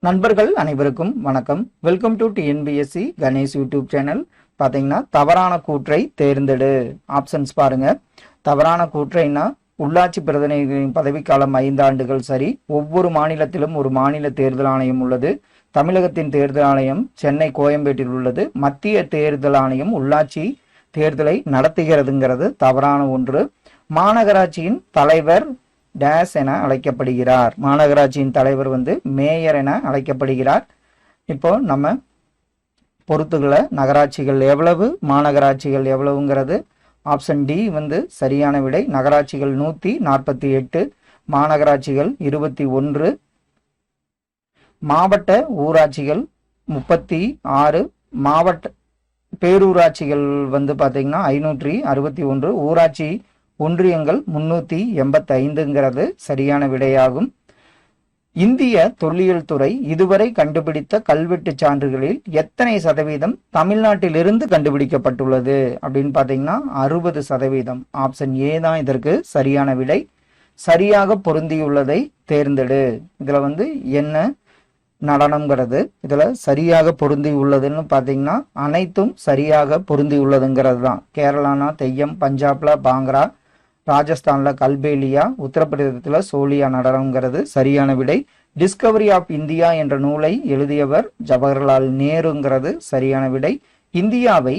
நண்பர்கள் அனைவருக்கும் வணக்கம். Welcome to TNPSC Ganesh YouTube channel. பார்த்தீங்கன்னா தவறான கூற்றை தேர்ந்தெடு ஆப்ஷன்ஸ் பாருங்க. தவறான கூற்றைனா உள்ளாட்சி பிரதிநிதிகளின் பதவிக்காலம் 5 ஆண்டுகள் சரி. ஒவ்வொரு மாநிலத்திலும் ஒரு மாநில தேர்தல் ஆணையம் உள்ளது. தமிழகத்தின் தேர்தல் ஆணையம் சென்னை கோயம்பேட்டில் உள்ளது. மத்திய தேர்தல் ஆணையம் உள்ளாட்சி தேர்தலை நடத்துகிறதுங்கிறது தவறான ஒன்று. மாநகராட்சியின் தலைவர் டேஸ் என அழைக்கப்படுகிறார். மாநகராட்சியின் தலைவர் மேயர் என அழைக்கப்படுகிறார். இப்போ நம்ம பொறுத்துகளை நகராட்சிகள் எவ்வளவு, மாநகராட்சிகள் எவ்வளவுங்கிறது ஆப்ஷன் டி சரியான விடை. நகராட்சிகள் 148, மாநகராட்சிகள் 21, மாவட்ட ஊராட்சிகள் 36, மாவட்ட பேரூராட்சிகள் பார்த்தீங்கன்னா 561, ஊராட்சி ஒன்றியங்கள் 385ங்கிறது சரியான விடையாகும். இந்திய தொல்லியல் துறை இதுவரை கண்டுபிடித்த கல்வெட்டு சான்றுகளில் எத்தனை சதவீதம் தமிழ்நாட்டிலிருந்து கண்டுபிடிக்கப்பட்டுள்ளது அப்படின்னு பார்த்தீங்கன்னா 60%. ஆப்ஷன் ஏ தான் இதற்கு சரியான விடை. சரியாக பொருந்தியுள்ளதை தேர்ந்தெடு. இதுல என்ன நடனம்ங்கிறது இதுல சரியாக பொருந்தி உள்ளதுன்னு பார்த்தீங்கன்னா அனைத்தும் சரியாக பொருந்தி உள்ளதுங்கிறது தான். கேரளானா தெய்யம், பஞ்சாப்ல பாங்கரா, ராஜஸ்தான்ல கல்பேலியா, உத்தரப்பிரதேசத்துல சோலியா நடனம்ங்கிறது சரியான விடை. டிஸ்கவரி ஆஃப் இந்தியா என்ற நூலை எழுதியவர் ஜவஹர்லால் நேருங்கிறது சரியான விடை. இந்தியாவை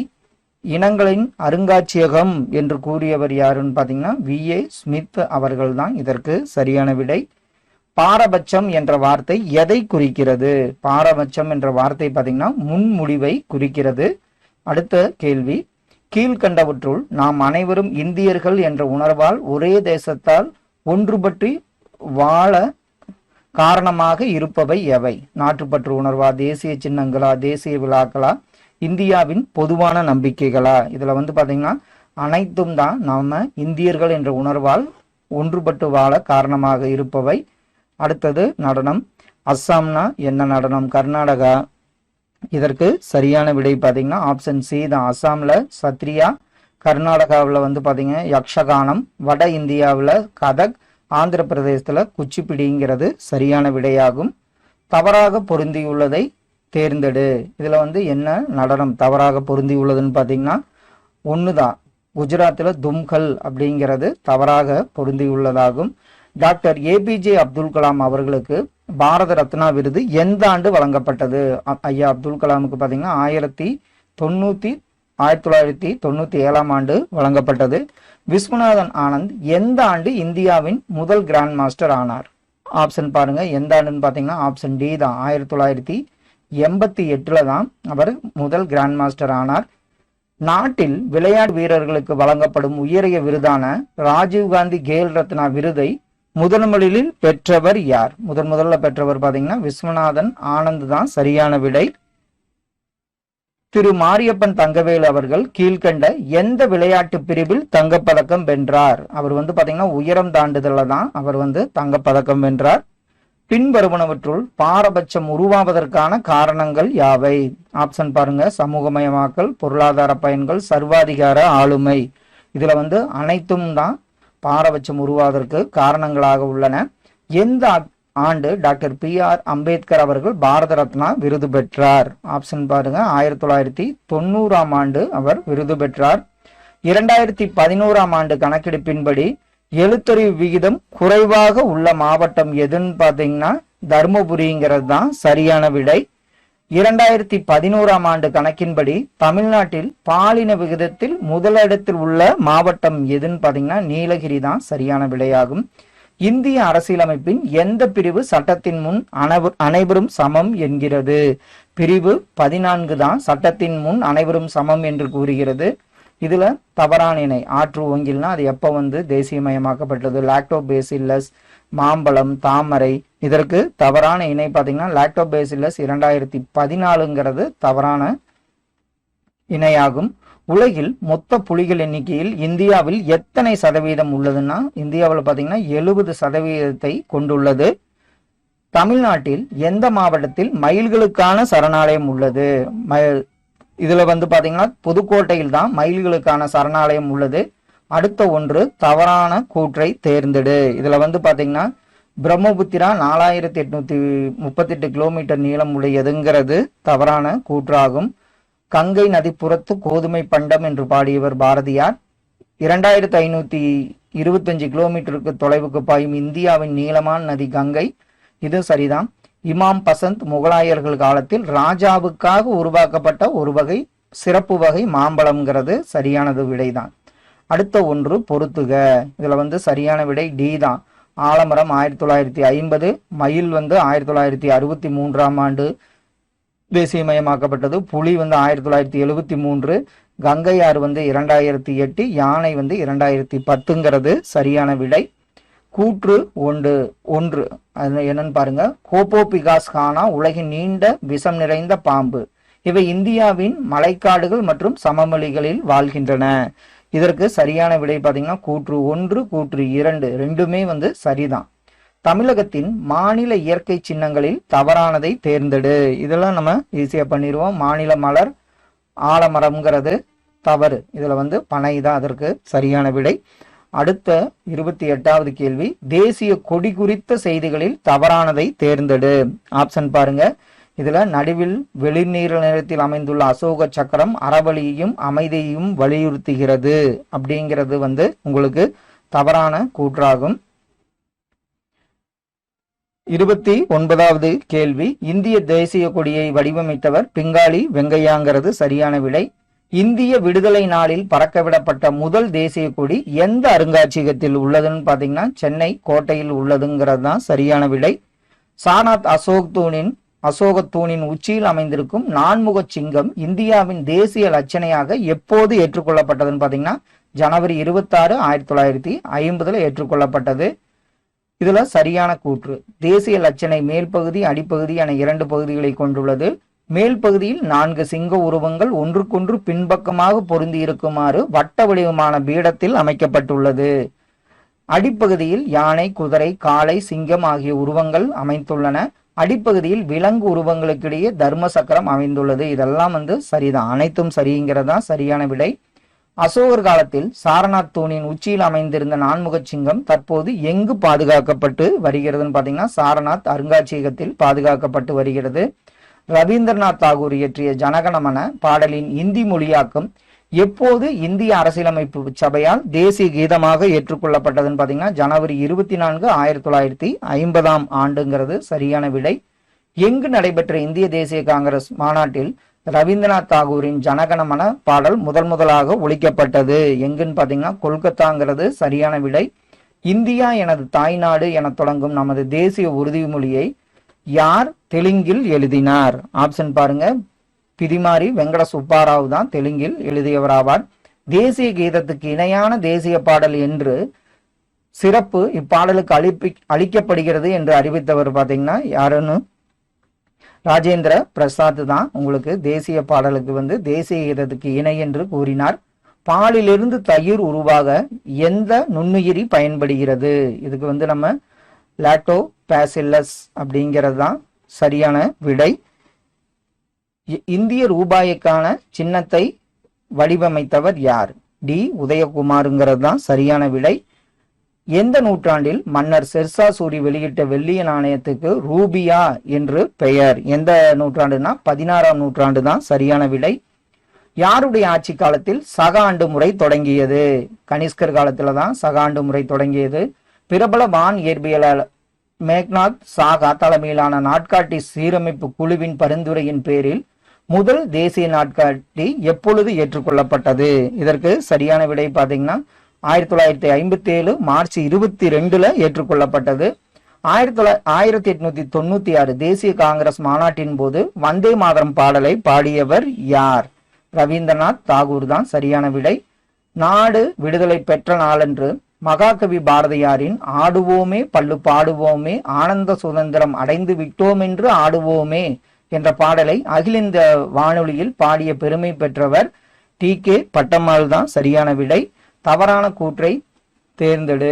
இனங்களின் அருங்காட்சியகம் என்று கூறியவர் யாருன்னு பார்த்தீங்கன்னா வி.ஏ. ஸ்மித் அவர்கள் தான் இதற்கு சரியான விடை. பாரபட்சம் என்ற வார்த்தை எதை குறிக்கிறது? பாரபட்சம் என்ற வார்த்தை பார்த்தீங்கன்னா முன்முடிவை குறிக்கிறது. அடுத்த கேள்வி, கீழ்கண்டவற்றுள் நாம் அனைவரும் இந்தியர்கள் என்ற உணர்வால் ஒரே தேசத்தால் ஒன்றுபற்றி வாழ காரணமாக இருப்பவை எவை? நாட்டுப்பற்று உணர்வா, தேசிய சின்னங்களா, தேசிய விழாக்களா, இந்தியாவின் பொதுவான நம்பிக்கைகளா? இதுல பார்த்தீங்கன்னா அனைத்தும் தான் நாம இந்தியர்கள் என்ற உணர்வால் ஒன்றுபட்டு வாழ காரணமாக இருப்பவை. அடுத்தது நடனம். அஸ்ஸாம்னா என்ன நடனம்? கர்நாடகா. இதற்கு சரியான விடை பார்த்தீங்கன்னா ஆப்ஷன் சி தான். அஸ்ஸாம்ல சத்ரியா, கர்நாடகாவில் பார்த்தீங்கன்னா யக்ஷகானம், வட இந்தியாவில் கதக், ஆந்திர பிரதேசத்துல குச்சிப்பிடிங்கிறது சரியான விடையாகும். தவறாக பொருந்தியுள்ளதை தேர்ந்தெடு. இதுல என்ன நடனம் தவறாக பொருந்தியுள்ளதுன்னு பார்த்தீங்கன்னா ஒண்ணுதான். குஜராத்தில் தும்கல் அப்படிங்கிறது தவறாக பொருந்தியுள்ளதாகும். டாக்டர் ஏபிஜே அப்துல் கலாம் அவர்களுக்கு பாரத ரத்னா விருது எந்த ஆண்டு வழங்கப்பட்டது? ஐயா அப்துல் கலாமுக்கு பார்த்தீங்கன்னா 1997 ஆண்டு வழங்கப்பட்டது. விஸ்வநாதன் ஆனந்த் எந்த ஆண்டு இந்தியாவின் முதல் கிராண்ட் மாஸ்டர் ஆனார்? ஆப்ஷன் பாருங்க. எந்த ஆண்டுன்னு பார்த்தீங்கன்னா ஆப்ஷன் டி தான். 1988 தான் அவர் முதல் கிராண்ட் மாஸ்டர் ஆனார். நாட்டில் விளையாட்டு வீரர்களுக்கு வழங்கப்படும் உயரிய விருதான ராஜீவ்காந்தி கேல் ரத்னா விருதை முதலில் பெற்றவர் யார்? முதல்ல பெற்றவர் பார்த்தீங்கன்னா விஸ்வநாதன் ஆனந்த் தான் சரியான விடை. திரு மாரியப்பன் தங்கவேலு அவர்கள் கீழ்கண்ட எந்த விளையாட்டு பிரிவில் தங்கப்பதக்கம் வென்றார்? அவர் பார்த்தீங்கன்னா உயரம் தாண்டுதல தான் அவர் தங்கப்பதக்கம் வென்றார். பின்வருவனவற்றுள் பாரபட்சம் உருவாவதற்கான காரணங்கள் யாவை? ஆப்ஷன் பாருங்க. சமூகமயமாக்கல், பொருளாதார பயன்கள், சர்வாதிகார ஆளுமை. இதுல அனைத்தும் தான் பாரபட்சம் உருவாவதற்கு காரணங்களாக உள்ளன. எந்த ஆண்டு டாக்டர் பி.ஆர். அம்பேத்கர் அவர்கள் பாரத ரத்னா விருது பெற்றார்? ஆப்ஷன் பாருங்க. 1990 ஆண்டு அவர் விருது பெற்றார். 2011 ஆண்டு கணக்கெடுப்பின்படி எழுத்தறிவு விகிதம் குறைவாக உள்ள மாவட்டம் எதுன்னு பார்த்தீங்கன்னா தர்மபுரிங்கிறது தான் சரியான விடை. 2011 ஆண்டு கணக்கின்படி தமிழ்நாட்டில் பாலின விகிதத்தில் முதலிடத்தில் உள்ள மாவட்டம் எதுன்னு பார்த்தீங்கன்னா நீலகிரி தான் சரியான விடையாகும். இந்திய அரசியலமைப்பின் எந்த பிரிவு சட்டத்தின் முன் அனைவரும் சமம் என்கிறது? பிரிவு 14 தான் சட்டத்தின் முன் அனைவரும் சமம் என்று கூறுகிறது. இதுல தவறான இணை ஆற்று ஓங்கில்னா அது எப்ப தேசியமயமாக்கப்பட்டது? லாக்டோபேசில்லஸ், மாம்பழம், தாமரை. இதற்கு தவறான இணை பார்த்தீங்கன்னா லாக்டோபேசில்லஸ் 2014ங்கிறது தவறான இணையாகும். உலகில் மொத்த புலிகள் எண்ணிக்கையில் இந்தியாவில் எத்தனை சதவீதம் உள்ளதுன்னா இந்தியாவில் பார்த்தீங்கன்னா 70% கொண்டுள்ளது. தமிழ்நாட்டில் எந்த மாவட்டத்தில் மயில்களுக்கான சரணாலயம் உள்ளது? இதுல பாத்தீங்கன்னா புதுக்கோட்டையில் தான் மயில்களுக்கான சரணாலயம் உள்ளது. அடுத்த ஒன்று தவறான கூற்றை தேர்ந்தெடு. இதுல பாத்தீங்கன்னா பிரம்மபுத்திரா 4838 கிலோமீட்டர் நீளம் உடையதுங்கிறது தவறான கூற்றாகும். கங்கை நதிப்புறத்து கோதுமை பண்டம் என்று பாடியவர் பாரதியார். 2525 கிலோமீட்டருக்கு தொலைவுக்கு பாயும் இந்தியாவின் நீளமான நதி கங்கை, இது சரிதான். இமாம் பசந்த் முகலாயர்கள் காலத்தில் ராஜாவுக்காக உருவாக்கப்பட்ட ஒரு வகை சிறப்பு வகை மாம்பழம்ங்கிறது சரியானது விடைதான். அடுத்த ஒன்று பொறுத்துக. இதுல சரியான விடை டி தான். ஆலமரம் 1950, மயில் 1963ஆம் ஆண்டு தேசியமயமாக்கப்பட்டது. புலி 1973, கங்கை ஆறு 2008, யானை 2010ங்கிறது சரியான விடை. கூற்று ஒன்று அது என்னன்னு பாருங்க. கோபோபிகாஸ் கானா உலகின் நீண்ட விஷம் நிறைந்த பாம்பு. இவை இந்தியாவின் மலைக்காடுகள் மற்றும் சமவெளிகளில் வாழ்கின்றன. இதற்கு சரியான விடை பாத்தீங்கன்னா கூற்று 1, கூற்று 2 ரெண்டுமே சரிதான். தமிழகத்தின் மாநில இயற்கை சின்னங்களில் தவறானதை தேர்ந்தெடு. இதெல்லாம் நம்ம ஈஸியா பண்ணிடுவோம். மாநில மலர் ஆலமரம்ங்கிறது தவறு. இதுல பனை தான் அதற்கு சரியான விடை. அடுத்த 28வது கேள்வி. தேசிய கொடி குறித்த செய்திகளில் தவறானதை தேர்ந்தெடு. ஆப்ஷன் பாருங்க. இதுல நடுவில் வெளிநீர் நிறத்தில் அமைந்துள்ள அசோக சக்கரம் அறவழியையும் அமைதியையும் வலியுறுத்துகிறது அப்படிங்கிறது உங்களுக்கு தவறான கூற்றாகும். 29வது கேள்வி. இந்திய தேசிய கொடியை வடிவமைத்தவர் பிங்காலி வெங்கையாங்கிறது சரியான விடை. இந்திய விடுதலை நாளில் பறக்கவிடப்பட்ட முதல் தேசிய கொடி எந்த அருங்காட்சியகத்தில் உள்ளதுன்னு பாத்தீங்கன்னா சென்னை கோட்டையில் உள்ளதுங்கிறது தான் சரியான விடை. சாரநாத் அசோக தூணின் உச்சியில் அமைந்திருக்கும் நான்முக சிங்கம் இந்தியாவின் தேசிய லட்சணையாக எப்போது ஏற்றுக்கொள்ளப்பட்டதுன்னு பாத்தீங்கன்னா ஜனவரி 26, 1950 ஏற்றுக்கொள்ளப்பட்டது. இதுல சரியான கூற்று. தேசிய லட்சணை மேல் பகுதி அடிப்பகுதி என 2 பகுதிகளை கொண்டுள்ளது. மேல் பகுதியில் 4 சிங்க உருவங்கள் ஒன்றுக்கொன்று பின்பக்கமாக பொருந்தி இருக்குமாறு வட்ட வடிவமான பீடத்தில் அமைக்கப்பட்டுள்ளது. அடிப்பகுதியில் யானை, குதிரை, காளை, சிங்கம் ஆகிய உருவங்கள் அமைந்துள்ளன. அடிப்பகுதியில் விலங்கு உருவங்களுக்கிடையே தர்ம சக்கரம் அமைந்துள்ளது. இதெல்லாம் சரிதான். அனைத்தும் சரிங்கிறதா சரியான விடை. அசோகர் காலத்தில் சாரநாத் தூணின் உச்சியில் அமைந்திருந்த நான்முக சிங்கம் தற்போது எங்கு பாதுகாக்கப்பட்டு வருகிறதுன்னு பாத்தீங்கன்னா சாரநாத் அருங்காட்சியகத்தில் பாதுகாக்கப்பட்டு வருகிறது. ரவீந்திரநாத் தாகூர் இயற்றிய ஜனகணமன பாடலின் இந்தி மொழியாக்கம் எப்போது இந்திய அரசியலமைப்பு சபையால் தேசிய கீதமாக ஏற்றுக்கொள்ளப்பட்டதுன்னு பாத்தீங்கன்னா ஜனவரி 24, 1950ஆம் ஆண்டுங்கிறது சரியான விடை. எங்கு நடைபெற்ற இந்திய தேசிய காங்கிரஸ் மாநாட்டில் ரவீந்திரநாத் தாகூரின் ஜனகணமன பாடல் முதலாக ஒலிக்கப்பட்டது எங்குன்னு பாத்தீங்கன்னா கொல்கத்தாங்கிறது சரியான விடை. இந்தியா எனது தாய்நாடு என தொடங்கும் நமது தேசிய உறுதிமொழியை யார் தெலுங்கில் எழுதினார்? ஆப்ஷன் பாருங்க. பிதிமாரி வெங்கட சுப்பாராவ் தான் தெலுங்கில் எழுதியவராவார். தேசிய கீதத்துக்கு இணையான தேசிய பாடல் என்று சிறப்பு இப்பாடலுக்கு அளிக்கப்படுகிறது என்று அறிவித்தவர் பாத்தீங்கன்னா யாருன்னு ராஜேந்திர பிரசாத் தான் உங்களுக்கு தேசிய பாடலுக்கு தேசிய கீதத்துக்கு இணை என்று கூறினார். பாலிலிருந்து தயிர் உருவாக எந்த நுண்ணுயிரி பயன்படுகிறது? இதுக்கு நம்ம லாக்டோ பாசில்லஸ் அப்படிங்கிறது தான் சரியான விடை. இந்திய ரூபாய்க்கான சின்னத்தை வடிவமைத்தவர் யார்? டி உதயகுமாருங்கிறது தான் சரியான விடை. எந்த நூற்றாண்டில் மன்னர் ஷெர்ஷா சூரி வெளியிட்ட வெள்ளிய நாணயத்துக்கு ரூபியா என்று பெயர்? எந்த நூற்றாண்டுனா 16ஆம் நூற்றாண்டு தான் சரியான விடை. யாருடைய ஆட்சி காலத்தில் சக ஆண்டு முறை தொடங்கியது? கனிஷ்கர் காலத்துல தான் சக ஆண்டு முறை தொடங்கியது. பிரபல வான் இயற்பியலாளர் மேக்நாத் சாகா தலைமையிலான நாட்காட்டி சீரமைப்பு குழுவின் பரிந்துரையின் பேரில் முதல் தேசிய நாட்காட்டி எப்பொழுது ஏற்றுக்கொள்ளப்பட்டது? இதற்கு சரியான விடை பாத்தீங்கன்னா 1957 மார்ச் 22 ஏற்றுக்கொள்ளப்பட்டது. 1896 தேசிய காங்கிரஸ் மாநாட்டின் போது வந்தே மாதரம் பாடலை பாடியவர் யார்? ரவீந்திரநாத் தாகூர் தான் சரியான விடை. நாடு விடுதலை பெற்ற நாளன்று மகாகவி பாரதியாரின் ஆடுவோமே பள்ளு பாடுவோமே ஆனந்த சுதந்திரம் அடைந்து விட்டோம் என்று ஆடுவோமே என்ற பாடலை அகில இந்திய வானொலியில் பாடிய பெருமை பெற்றவர் டி.கே. பட்டம்மாள் தான் சரியான விடை. தவறான கூற்றை தேர்ந்தெடு.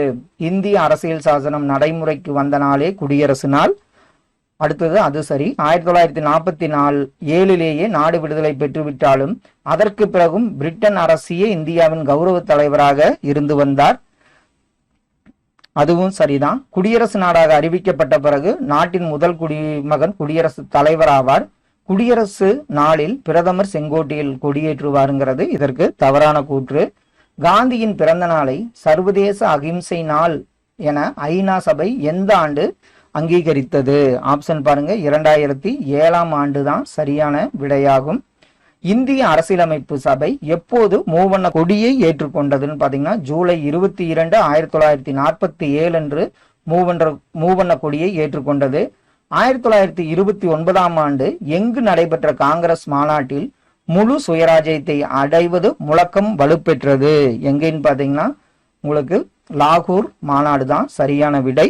இந்திய அரசியல் சாசனம் நடைமுறைக்கு வந்த நாளே குடியரசு நாள். அடுத்தது அது சரி. 1947 நாடு விடுதலை பெற்றுவிட்டாலும் அதற்கு பிறகும் பிரிட்டன் அரசியே இந்தியாவின் கௌரவ தலைவராக இருந்து வந்தார். அதுவும் சரிதான். குடியரசு நாடாக அறிவிக்கப்பட்ட பிறகு நாட்டின் முதல் குடிமகன் குடியரசுத் தலைவர் ஆவார். குடியரசு நாளில் பிரதமர் செங்கோட்டையில் கொடியேற்றுவாருங்கிறது இதற்கு தவறான கூற்று. காந்தியின் பிறந்த நாளை சர்வதேச அகிம்சை நாள் என ஐநா சபை எந்த ஆண்டு அங்கீகரித்தது? ஆப்ஷன் பாருங்க, 2007ஆம் ஆண்டு தான் சரியான விடையாகும். இந்திய அரசியலமைப்பு சபை எப்போது மூவண்ண கொடியை ஏற்றுக்கொண்டதுன்னு பாத்தீங்கன்னா ஜூலை 22, 1947 அன்று மூவண்ண கொடியை ஏற்றுக்கொண்டது. 1929ஆம் ஆண்டு எங்கு நடைபெற்ற காங்கிரஸ் மாநாட்டில் முழு சுயராஜ்யத்தை அடைவது முழக்கம் வலுப்பெற்றது? எங்கன்னு பாத்தீங்கன்னா உங்களுக்கு லாகூர் மாநாடு தான் சரியான விடை.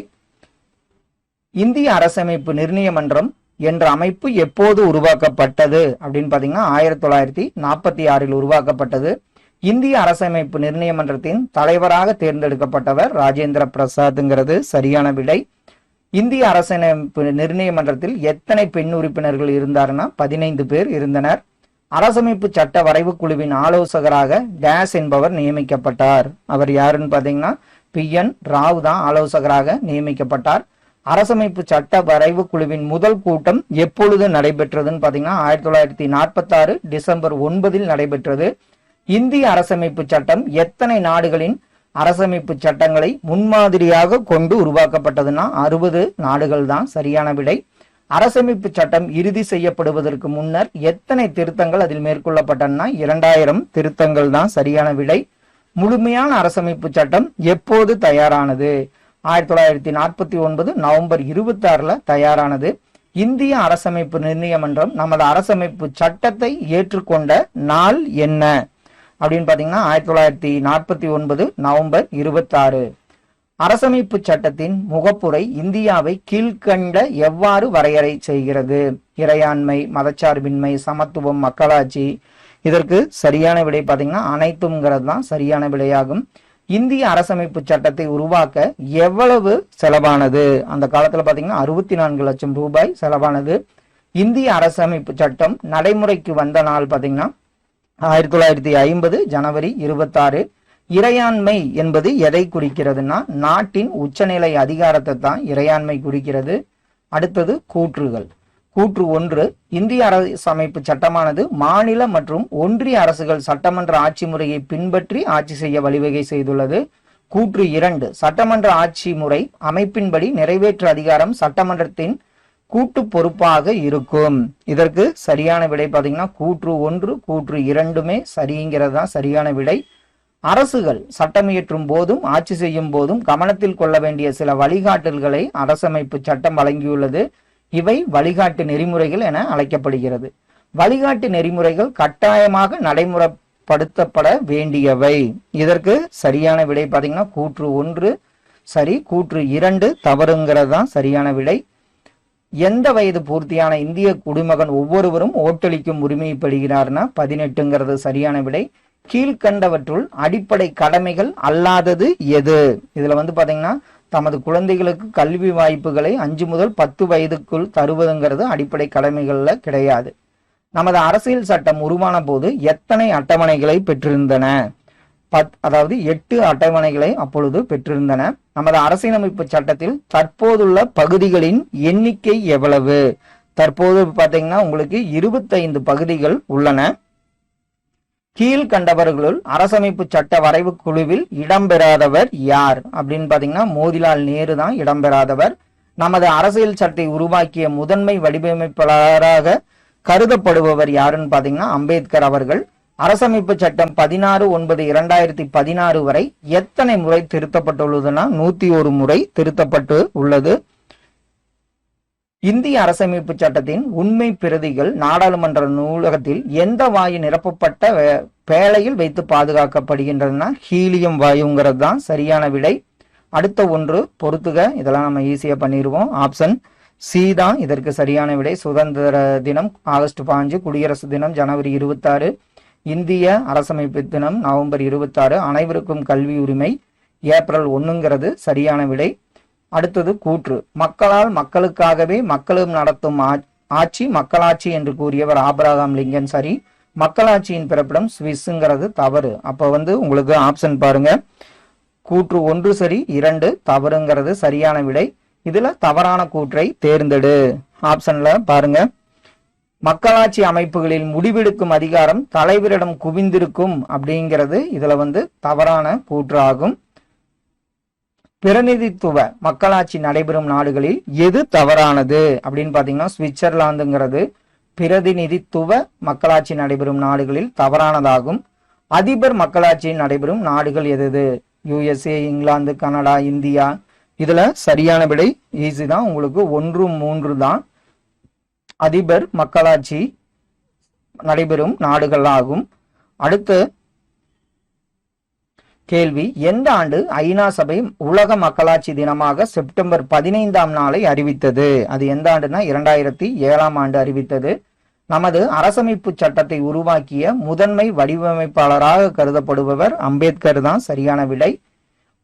இந்திய அரசமைப்பு நிர்ணய மன்றம் என்ற அமைப்பு எப்போது உருவாக்கப்பட்டது அப்படின்னு பாத்தீங்கன்னா 1946இல் உருவாக்கப்பட்டது. இந்திய அரசமைப்பு நிர்ணய மன்றத்தின் தலைவராக தேர்ந்தெடுக்கப்பட்டவர் ராஜேந்திர பிரசாத்ங்கிறது சரியான விடை. இந்திய அரசமைப்பு நிர்ணய மன்றத்தில் எத்தனை பெண் உறுப்பினர்கள் இருந்தார்னா 15 பேர் இருந்தனர். அரசமைப்பு சட்ட வரைவு குழுவின் ஆலோசகராக டேஸ் என்பவர் நியமிக்கப்பட்டார். அவர் யாருன்னு பாத்தீங்கன்னா PN ராவ் தான் ஆலோசகராக நியமிக்கப்பட்டார். அரசமைப்பு சட்ட வரைவு குழுவின் முதல் கூட்டம் எப்பொழுது நடைபெற்றதுன்னு பாத்தீங்கன்னா 1946 டிசம்பர் 9இல் நடைபெற்றது. இந்திய அரசமைப்பு சட்டம் எத்தனை நாடுகளின் அரசமைப்பு சட்டங்களை முன்மாதிரியாக கொண்டு உருவாக்கப்பட்டதுன்னா 60 நாடுகள் தான் சரியான விடை. அரசமைப்பு சட்டம் இறுதி செய்யப்படுவதற்கு முன்னர் எத்தனை திருத்தங்கள் அதில் மேற்கொள்ளப்பட்டன? 2000 திருத்தங்கள் தான் சரியான விடை. முழுமையான அரசமைப்பு சட்டம் எப்போது தயாரானது? 1949 நவம்பர் 26ல தயாரானது. இந்திய அரசமைப்பு நிர்ணய மன்றம் நமது அரசமைப்பு சட்டத்தை ஏற்றுக்கொண்ட நாள் என்ன அப்படின்னு பாத்தீங்கன்னா 1949 நவம்பர் 26. அரசமைப்பு சட்டத்தின் முகப்புரை இந்தியாவை கீழ்கண்ட எவ்வாறு வரையறை செய்கிறது? இறையாண்மை, மதச்சார்பின்மை, சமத்துவம், மக்களாட்சி. இதற்கு சரியான விடை பாத்தீங்கன்னா அனைத்தும்ங்கிறது தான் சரியான விடையாகும். இந்திய அரசமைப்பு சட்டத்தை உருவாக்க எவ்வளவு செலவானது? அந்த காலத்துல பாத்தீங்கன்னா 64 லட்சம் ரூபாய் செலவானது. இந்திய அரசமைப்பு சட்டம் நடைமுறைக்கு வந்த நாள் பாத்தீங்கன்னா 1950 ஜனவரி 26. இறையாண்மை என்பது எதை குறிக்கிறதுனா நாட்டின் உச்சநிலை அதிகாரத்தை தான் இறையாண்மை குறிக்கிறது. அடுத்தது கூற்றுகள். கூற்று 1, இந்திய அரசமைப்பு சட்டமானது மாநில மற்றும் ஒன்றிய அரசுகள் சட்டமன்ற ஆட்சி முறையை பின்பற்றி ஆட்சி செய்ய வழிவகை செய்துள்ளது. கூற்று 2, சட்டமன்ற ஆட்சி முறை அமைப்பின்படி நிறைவேற்று அதிகாரம் சட்டமன்றத்தின் கூட்டு பொறுப்பாக இருக்கும். இதற்கு சரியான விடை பாத்தீங்கன்னா கூற்று 1, கூற்று 2மே சரிங்கிறது தான் சரியான விடை. அரசுகள் சட்டம் இயற்றும் போதும் ஆட்சி செய்யும் போதும் கவனத்தில் கொள்ள வேண்டிய சில வழிகாட்டல்களை அரசமைப்பு சட்டம் வழங்கியுள்ளது. இவை வழிகாட்டு நெறிமுறைகள் என அழைக்கப்படுகிறது. வழிகாட்டு நெறிமுறைகள் கட்டாயமாக நடைமுறைப்படுத்தப்பட வேண்டியவை. இதற்கு சரியான விடை பாத்தீங்கன்னா கூற்று 1 சரி, கூற்று 2 தவறுங்கிறது தான் சரியான விடை. எந்த வயது பூர்த்தியான இந்திய குடிமகன் ஒவ்வொருவரும் ஓட்டளிக்கும் உரிமையை பெறுகிறார்னா 18ங்கிறது சரியான விடை. கீழ்கண்டவற்றுள் அடிப்படை கடமைகள் அல்லாதது எது? இதுல பாத்தீங்கன்னா தமது குழந்தைகளுக்கு கல்வி வாய்ப்புகளை 5 முதல் 10 வயதுக்குள் தருவதுங்கிறது அடிப்படை கடமைகள்ல கிடையாது. நமது அரசியல் சட்டம் உருவான போது எத்தனை அட்டவணைகளை பெற்றிருந்தன? அதாவது 8 அட்டவணைகளை அப்பொழுது பெற்றிருந்தன. நமது அரசியலமைப்பு சட்டத்தில் தற்போதுள்ள பகுதிகளின் எண்ணிக்கை எவ்வளவு? தற்போது பாத்தீங்கன்னா உங்களுக்கு 25 பகுதிகள் உள்ளன. கீழ்கண்டவர்களுள் அரசமைப்பு சட்ட வரைவு குழுவில் இடம்பெறாதவர் யார் அப்படின்னு பாத்தீங்கன்னா மோதிலால் நேரு தான் இடம்பெறாதவர். நமது அரசியல் சட்டத்தை உருவாக்கிய முதன்மை வடிவமைப்பாளராக கருதப்படுபவர் யாருன்னு பாத்தீங்கன்னா அம்பேத்கர் அவர்கள். அரசமைப்பு சட்டம் 16/9/2016 வரை எத்தனை முறை திருத்தப்பட்டுள்ளதுன்னா 101 முறை திருத்தப்பட்டு உள்ளது. இந்திய அரசமைப்பு சட்டத்தின் உண்மை பிரதிகள் நாடாளுமன்ற நூலகத்தில் எந்த வாயு நிரப்பப்பட்ட பேழையில் வைத்து பாதுகாக்கப்படுகின்றன? ஹீலியம் வாயுங்கிறது தான் சரியான விடை. அடுத்த ஒன்று பொறுத்துக. இதெல்லாம் நம்ம ஈஸியா பண்ணிடுவோம். ஆப்ஷன் சி தான் இதற்கு சரியான விடை. சுதந்திர தினம் ஆகஸ்ட் 5, குடியரசு தினம் ஜனவரி 26, இந்திய அரசமைப்பு தினம் நவம்பர் 26, அனைவருக்கும் கல்வி உரிமை ஏப்ரல் 1ங்கிறது சரியான விடை. அடுத்தது கூற்று. மக்களால் மக்களுக்காகவே மக்களும் நடத்தும் ஆட்சி மக்களாட்சி என்று கூறியவர் ஆபிரகாம் லிங்கன் சரி. மக்களாட்சியின் பிறப்பிடம் சுவிஸ்ங்கிறது தவறு. அப்ப உங்களுக்கு ஆப்ஷன் பாருங்க, கூற்று 1 சரி 2 தவறுங்கிறது சரியான விடை. இதுல தவறான கூற்றை தேர்ந்தெடு. ஆப்ஷன்ல பாருங்க, மக்களாட்சி அமைப்புகளில் முடிவெடுக்கும் அதிகாரம் தலைவரிடம் குவிந்திருக்கும் அப்படிங்கிறது இதுல தவறான கூற்று ஆகும். பிரதிநிதித்துவ மக்களாட்சி நடைபெறும் நாடுகளில் எது தவறானது அப்படின்னு பாத்தீங்கன்னா சுவிட்சர்லாந்துங்கிறது பிரதிநிதித்துவ மக்களாட்சி நடைபெறும் நாடுகளில் தவறானதாகும். அதிபர் மக்களாட்சி நடைபெறும் நாடுகள் எது? USA, England, Canada, India. இதுல சரியான விடை ஈஸி தான், உங்களுக்கு 1, 3 தான் அதிபர் மக்களாட்சி நடைபெறும் நாடுகள் ஆகும். அடுத்த கேள்வி, எந்த ஆண்டு ஐநா சபை உலக மக்களாட்சி தினமாக செப்டம்பர் 15ஆம் நாளை அறிவித்தது? அது எந்த ஆண்டுனா 2007ஆம் ஆண்டு அறிவித்தது. நமது அரசமைப்பு சட்டத்தை உருவாக்கிய முதன்மை வடிவமைப்பாளராக கருதப்படுபவர் அம்பேத்கர் தான் சரியான விடை.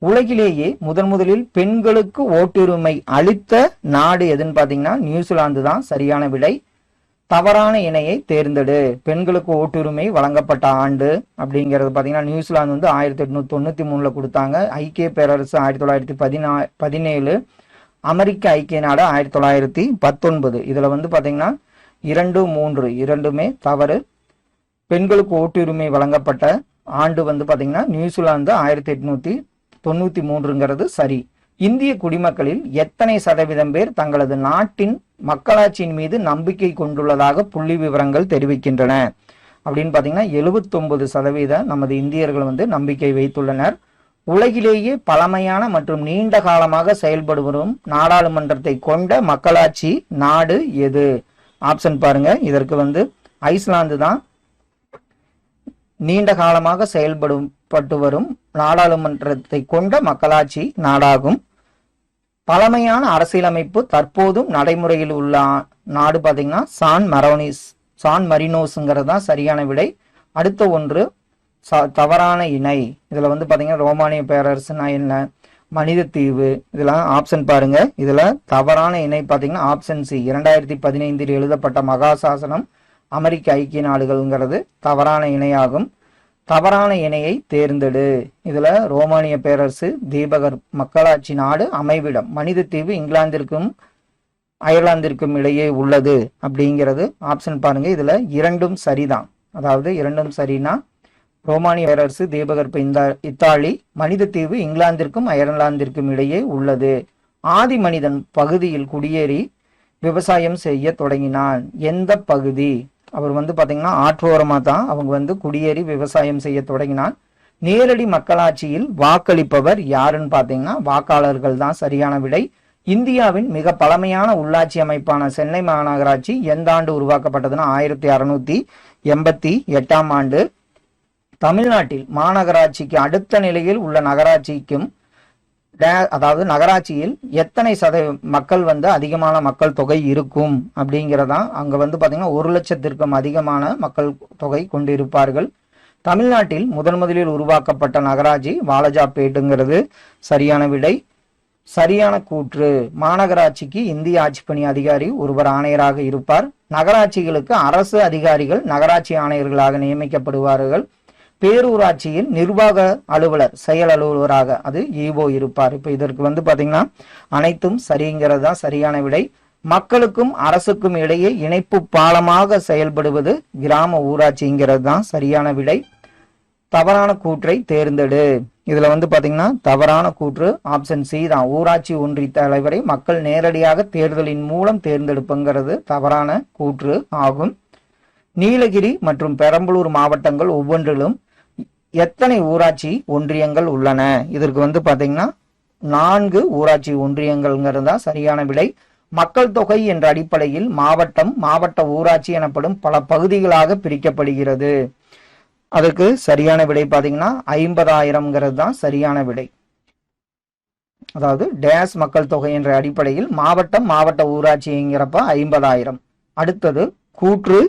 உலகிலேயே முதலில் பெண்களுக்கு ஓட்டுரிமை அளித்த நாடு எதுன்னு பாத்தீங்கன்னா நியூசிலாந்து தான் சரியான விடை. தவறான இணையை தேர்ந்தெடு. பெண்களுக்கு ஓட்டுரிமை வழங்கப்பட்ட ஆண்டு அப்படிங்கிறது பாத்தீங்கன்னா நியூசிலாந்து 1893ல கொடுத்தாங்க. ஐக்கிய பேரரசு 1917, அமெரிக்க ஐக்கிய நாடு 1919. இதுல பாத்தீங்கன்னா 2, 3 இரண்டுமே தவறு. பெண்களுக்கு ஓட்டுரிமை வழங்கப்பட்ட ஆண்டு பாத்தீங்கன்னா நியூசிலாந்து 1893ங்கிறது சரி. இந்திய குடிமக்களில் எத்தனை சதவீதம் பேர் தங்களது நாட்டின் மக்களாட்சியின் மீது நம்பிக்கை கொண்டுள்ளதாக புள்ளி விவரங்கள் தெரிவிக்கின்றன அப்படின்னு பாத்தீங்கன்னா 79% நமது இந்தியர்கள் நம்பிக்கை வைத்துள்ளனர். உலகிலேயே பழமையான மற்றும் நீண்ட காலமாக செயல்படு வரும் நாடாளுமன்றத்தை கொண்ட மக்களாட்சி நாடு எது? ஆப்ஷன் பாருங்க. இதற்கு ஐஸ்லாந்து தான் நீண்ட காலமாக செயல்பட்டு வரும் நாடாளுமன்றத்தை கொண்ட மக்களாட்சி நாடாகும். பழமையான அரசியலமைப்பு தற்போதும் நடைமுறையில் உள்ள நாடு பாத்தீங்கன்னா சான் மரினோஸ்ங்கிறது தான் சரியான விடை. அடுத்த ஒன்று தவறான இணை. இதுல பாத்தீங்கன்னா ரோமானிய பேரரசுனா என்ன, மனித தீவு, இதெல்லாம் ஆப்ஷன் பாருங்க. இதுல தவறான இணை பாத்தீங்கன்னா ஆப்ஷன் சி, 2015 எழுதப்பட்ட மகாசாசனம் அமெரிக்க ஐக்கிய நாடுகள்ங்கிறது தவறான இணையாகும். தவறான இணையை தேர்ந்தெடு. இதுல ரோமானிய பேரரசு தீபகர் மக்களாட்சி நாடு அமைவிடம் மனித தீவு இங்கிலாந்திற்கும் அயர்லாந்திற்கும் இடையே உள்ளது அப்படிங்கிறது ஆப்ஷன் பாருங்க. இதுல இரண்டும் சரிதான். அதாவது இரண்டும் சரினா ரோமானிய பேரரசு தீபகற்ப இத்தாலி, மனித தீவு இங்கிலாந்திற்கும் அயர்லாந்திற்கும் இடையே உள்ளது. ஆதி மனிதன் பகுதியில் குடியேறி விவசாயம் செய்ய தொடங்கினான். எந்த பகுதி? அவர் பாத்தீங்கன்னா ஆற்றோரமா தான் அவங்க குடியேறி விவசாயம் செய்ய தொடங்கினான். நேரடி மக்களாட்சியில் வாக்களிப்பவர் யாருன்னு பாத்தீங்கன்னா வாக்காளர்கள் தான் சரியான விடை. இந்தியாவின் மிக பழமையான உள்ளாட்சி அமைப்பான சென்னை மாநகராட்சி எந்த ஆண்டு உருவாக்கப்பட்டதுன்னா 1688ஆம் ஆண்டு. தமிழ்நாட்டில் மாநகராட்சிக்கு அடுத்த நிலையில் உள்ள நகராட்சிக்கும் அதாவது நகராட்சியில் எத்தனை மக்கள் அதிகமான மக்கள் தொகை இருக்கும் அப்படிங்கிறதான். அங்க பாத்தீங்கன்னா 1 லட்சத்திற்கும் அதிகமான மக்கள் தொகை கொண்டிருப்பார்கள். தமிழ்நாட்டில் முதலில் உருவாக்கப்பட்ட நகராட்சி வாலஜாப்பேட்டுங்கிறது சரியான விடை. சரியான கூற்று, மாநகராட்சிக்கு இந்திய ஆட்சிப்பணி அதிகாரி ஒருவர் ஆணையராக இருப்பார். நகராட்சிகளுக்கு அரசு அதிகாரிகள் நகராட்சி ஆணையர்களாக நியமிக்கப்படுவார்கள். பேரூராட்சியில் நிர்வாக அலுவலர் செயல் அலுவலராக அது ஈஓ இருப்பார். இப்ப இதற்கு பாத்தீங்கன்னா அனைத்தும் சரிங்கிறது தான் சரியான விடை. மக்களுக்கும் அரசுக்கும் இடையே இணைப்பு பாலமாக செயல்படுவது கிராம ஊராட்சிங்கிறது தான் சரியான விடை. தவறான கூற்றை தேர்ந்தெடு. இதுல பாத்தீங்கன்னா தவறான கூற்று ஆப்ஷன் சி தான். ஊராட்சி ஒன்றிய தலைவரை மக்கள் நேரடியாக தேர்தலின் மூலம் தேர்ந்தெடுப்புங்கிறது தவறான கூற்று ஆகும். நீலகிரி மற்றும் பெரம்பலூர் மாவட்டங்கள் ஒவ்வொன்றிலும் எத்தனை ஊராட்சி ஒன்றியங்கள் உள்ளன? இதற்கு பாத்தீங்கன்னா 4 ஊராட்சி ஒன்றியங்கள்ங்கிறது தான் சரியான விடை. மக்கள் தொகை என்ற அடிப்படையில் மாவட்ட ஊராட்சி எனப்படும் பல பகுதிகளாக பிரிக்கப்படுகிறது. அதுக்கு சரியான விடை பாத்தீங்கன்னா 50,000ங்கிறது தான் சரியான விடை. அதாவது டேஸ் மக்கள் தொகை என்ற அடிப்படையில் மாவட்ட ஊராட்சிங்கிறப்ப 50,000. அடுத்தது கூற்று,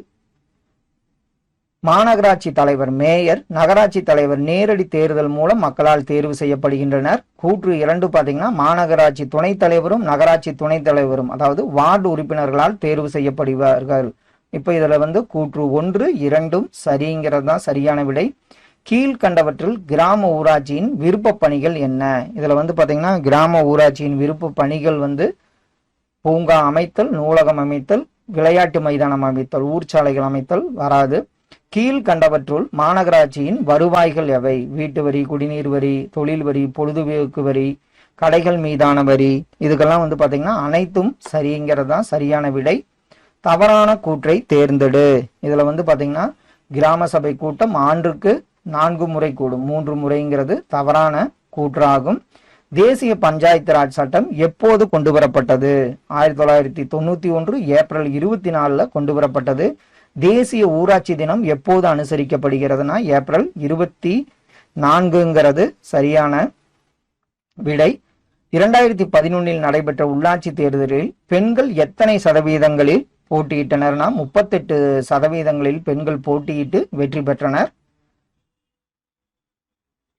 மாநகராட்சி தலைவர் மேயர், நகராட்சி தலைவர் நேரடி தேர்தல் மூலம் மக்களால் தேர்வு செய்யப்படுகின்றனர். கூற்று 2 பாத்தீங்கன்னா மாநகராட்சி துணைத் தலைவரும் நகராட்சி துணைத் தலைவரும் அதாவது வார்டு உறுப்பினர்களால் தேர்வு செய்யப்படுவார்கள். இப்ப இதுல கூற்று 1, 2 சரிங்கிறது தான் சரியான விடை. கீழ்கண்டவற்றில் கிராம ஊராட்சியின் விருப்ப பணிகள் என்ன? இதுல வந்து பாத்தீங்கன்னா கிராம ஊராட்சியின் விருப்ப பணிகள் வந்து பூங்கா அமைத்தல், நூலகம் அமைத்தல், விளையாட்டு மைதானம் அமைத்தல், ஊர்ச்சாலைகள் அமைத்தல் வராது. கீழ்கண்டவற்றுள் மாநகராட்சியின் வருவாய்கள் எவை? வீட்டு வரி, குடிநீர் வரி, தொழில் வரி, பொழுதுபோக்கு வரி, கடைகள் மீதான வரி. இதுக்கெல்லாம் வந்து பாத்தீங்கன்னா அனைத்தும் சரிங்கிறது தான் சரியான விடை. தவறான கூற்றை தேர்ந்தெடு. இதுல வந்து பாத்தீங்கன்னா கிராம சபை கூட்டம் ஆண்டுக்கு 4 முறை கூடும், 3 முறைங்கிறது தவறான கூற்றாகும். தேசிய பஞ்சாயத்து ராஜ் சட்டம் எப்போது கொண்டு வரப்பட்டது? 1991 ஏப்ரல் 24 கொண்டு வரப்பட்டது. தேசிய ஊராட்சி தினம் எப்போது அனுசரிக்கப்படுகிறதுனா ஏப்ரல் 24ங்கிறது சரியான விடை. 2011 நடைபெற்ற உள்ளாட்சி தேர்தலில் பெண்கள் எத்தனை சதவீதங்களில் போட்டியிட்டனர்னா 38% பெண்கள் போட்டியிட்டு வெற்றி பெற்றனர்.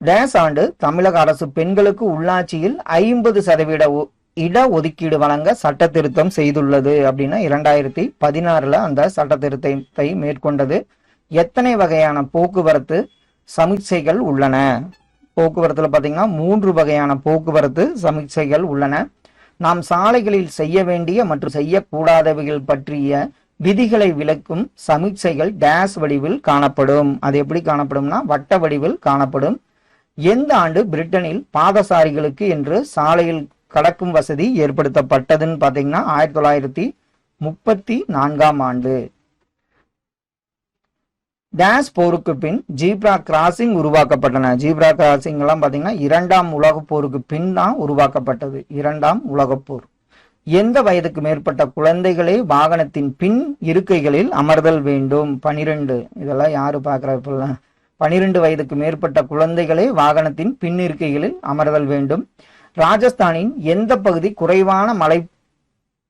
டேஸ் ஆண்டு தமிழக அரசு பெண்களுக்கு உள்ளாட்சியில் 50% இட ஒதுக்கீடு வழங்க சட்ட திருத்தம் செய்துள்ளது அப்படின்னா 2016 அந்த சட்ட திருத்தத்தை மேற்கொண்டது. எத்தனை வகையான போக்குவரத்து சமிக்சைகள் உள்ளன? போக்குவரத்துல பாத்தீங்கன்னா 3 வகையான போக்குவரத்து சமிக்சைகள் உள்ளன. நாம் சாலைகளில் செய்ய வேண்டிய மற்றும் செய்யக்கூடாதவைகள் பற்றிய விதிகளை விளக்கும் சமிக்சைகள் டேஸ் வடிவில் காணப்படும். அது எப்படி காணப்படும்னா வட்ட வடிவில் காணப்படும். எந்த ஆண்டு பிரிட்டனில் பாதசாரிகளுக்கு என்று சாலையில் கடக்கும் வசதி ஏற்படுத்தப்பட்டதுன்னு பாத்தீங்கன்னா 1934 ஆண்டு. டேஸ் போருக்கு பின் ஜீப்ரா கிராசிங் உருவாக்கப்பட்டன. ஜீப்ரா கிராசிங் எல்லாம் பாத்தீங்கன்னா 2ஆம் உலகப் போருக்கு பின் தான் உருவாக்கப்பட்டது. 2ஆம் உலகப் போர். எந்த வயதுக்கு மேற்பட்ட குழந்தைகளே வாகனத்தின் பின் இருக்கைகளில் அமர்தல் வேண்டும்? 12. இதெல்லாம் யாரு பாக்குறப்ப 12 வயதுக்கு மேற்பட்ட குழந்தைகளே வாகனத்தின் பின் இருக்கைகளில் அமர்தல் வேண்டும். ராஜஸ்தானின் எந்த பகுதி குறைவான மழை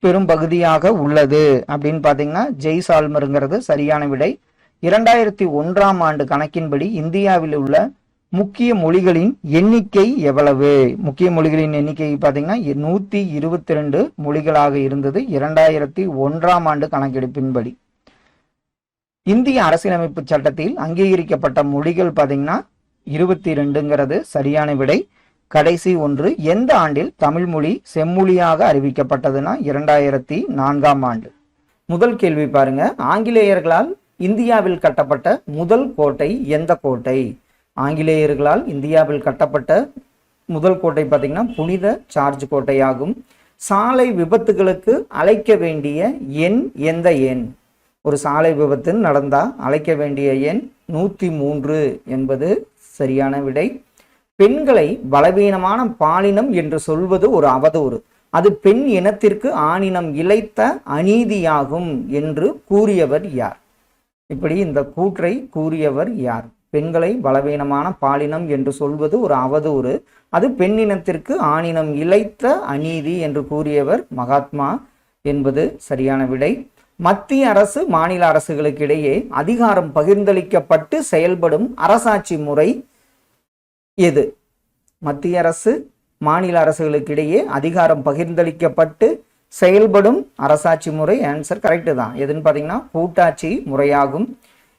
பெரும் பகுதியாக உள்ளது அப்படின்னு பாத்தீங்கன்னா ஜெய்சால்மருங்கிறது சரியான விடை. 2001ஆம் ஆண்டு கணக்கின்படி இந்தியாவில் உள்ள முக்கிய மொழிகளின் எண்ணிக்கை எவ்வளவு? முக்கிய மொழிகளின் எண்ணிக்கை பாத்தீங்கன்னா 122 மொழிகளாக இருந்தது 2001ஆம் ஆண்டு கணக்கெடுப்பின்படி. இந்திய அரசியலமைப்பு சட்டத்தில் அங்கீகரிக்கப்பட்ட மொழிகள் பாத்தீங்கன்னா 22ங்கிறது சரியான விடை. கடைசி ஒன்று, எந்த ஆண்டில் தமிழ் மொழி செம்மொழியாக அறிவிக்கப்பட்டதுன்னா 2004ஆம் ஆண்டு. முதல் கேள்வி பாருங்க, ஆங்கிலேயர்களால் இந்தியாவில் கட்டப்பட்ட முதல் கோட்டை எந்த கோட்டை? ஆங்கிலேயர்களால் இந்தியாவில் கட்டப்பட்ட முதல் கோட்டை பார்த்தீங்கன்னா புனித ஜார்ஜ் கோட்டையாகும். சாலை விபத்துகளுக்கு அழைக்க வேண்டிய எண் எந்த எண்? ஒரு சாலை விபத்து நடந்தா அழைக்க வேண்டிய எண் 103 என்பது சரியான விடை. பெண்களை பலவீனமான பாலினம் என்று சொல்வது ஒரு அவதூறு. அது பெண் இனத்திற்கு ஆணினம் இழைத்த அநீதியாகும் என்று கூறியவர் யார்? இப்படி இந்த கூற்றை கூறியவர் யார்? பெண்களை பலவீனமான பாலினம் என்று சொல்வது ஒரு அவதூறு, அது பெண்ணினத்திற்கு ஆணினம் இழைத்த அநீதி என்று கூறியவர் மகாத்மா என்பது சரியான விடை. மத்திய அரசு மாநில அரசுகளுக்கு இடையே அதிகாரம் பகிர்ந்தளிக்கப்பட்டு செயல்படும் அரசாட்சி முறை எது? மத்திய அரசு மாநில அரசுகளுக்கு இடையே அதிகாரம் பகிர்ந்தளிக்கப்பட்டு செயல்படும் அரசாட்சி முறை. ஆன்சர் கரெக்டு தான். எதுன்னு பார்த்தீங்கன்னா கூட்டாட்சி முறையாகும்.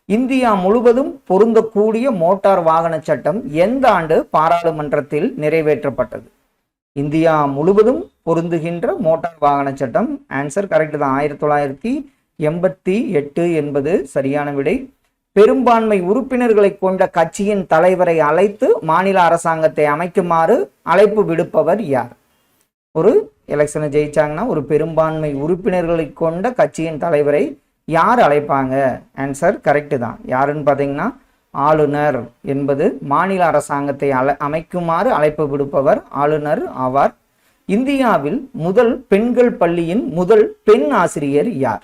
இந்தியா முழுவதும் பொருந்தக்கூடிய மோட்டார் வாகன சட்டம் எந்த ஆண்டு பாராளுமன்றத்தில் நிறைவேற்றப்பட்டது? இந்தியா முழுவதும் பொருந்துகின்ற மோட்டார் வாகன சட்டம். ஆன்சர் கரெக்டு தான். 1988 என்பது சரியான விடை. பெரும்பான்மை உறுப்பினர்களை கொண்ட கட்சியின் தலைவரை அழைத்து மாநில அரசாங்கத்தை அமைக்குமாறு அழைப்பு விடுப்பவர் யார்? ஒரு எலெக்ஷனை ஜெயிச்சாங்கன்னா ஒரு பெரும்பான்மை உறுப்பினர்களை கொண்ட கட்சியின் தலைவரை யார் அழைப்பாங்க? ஆன்சர் கரெக்டு தான். யாருன்னு பார்த்தீங்கன்னா ஆளுநர் என்பது மாநில அரசாங்கத்தை அமைக்குமாறு அழைப்பு விடுப்பவர் ஆளுநர் ஆவார். இந்தியாவில் முதல் பெண்கள் பள்ளியின் முதல் பெண் ஆசிரியர் யார்?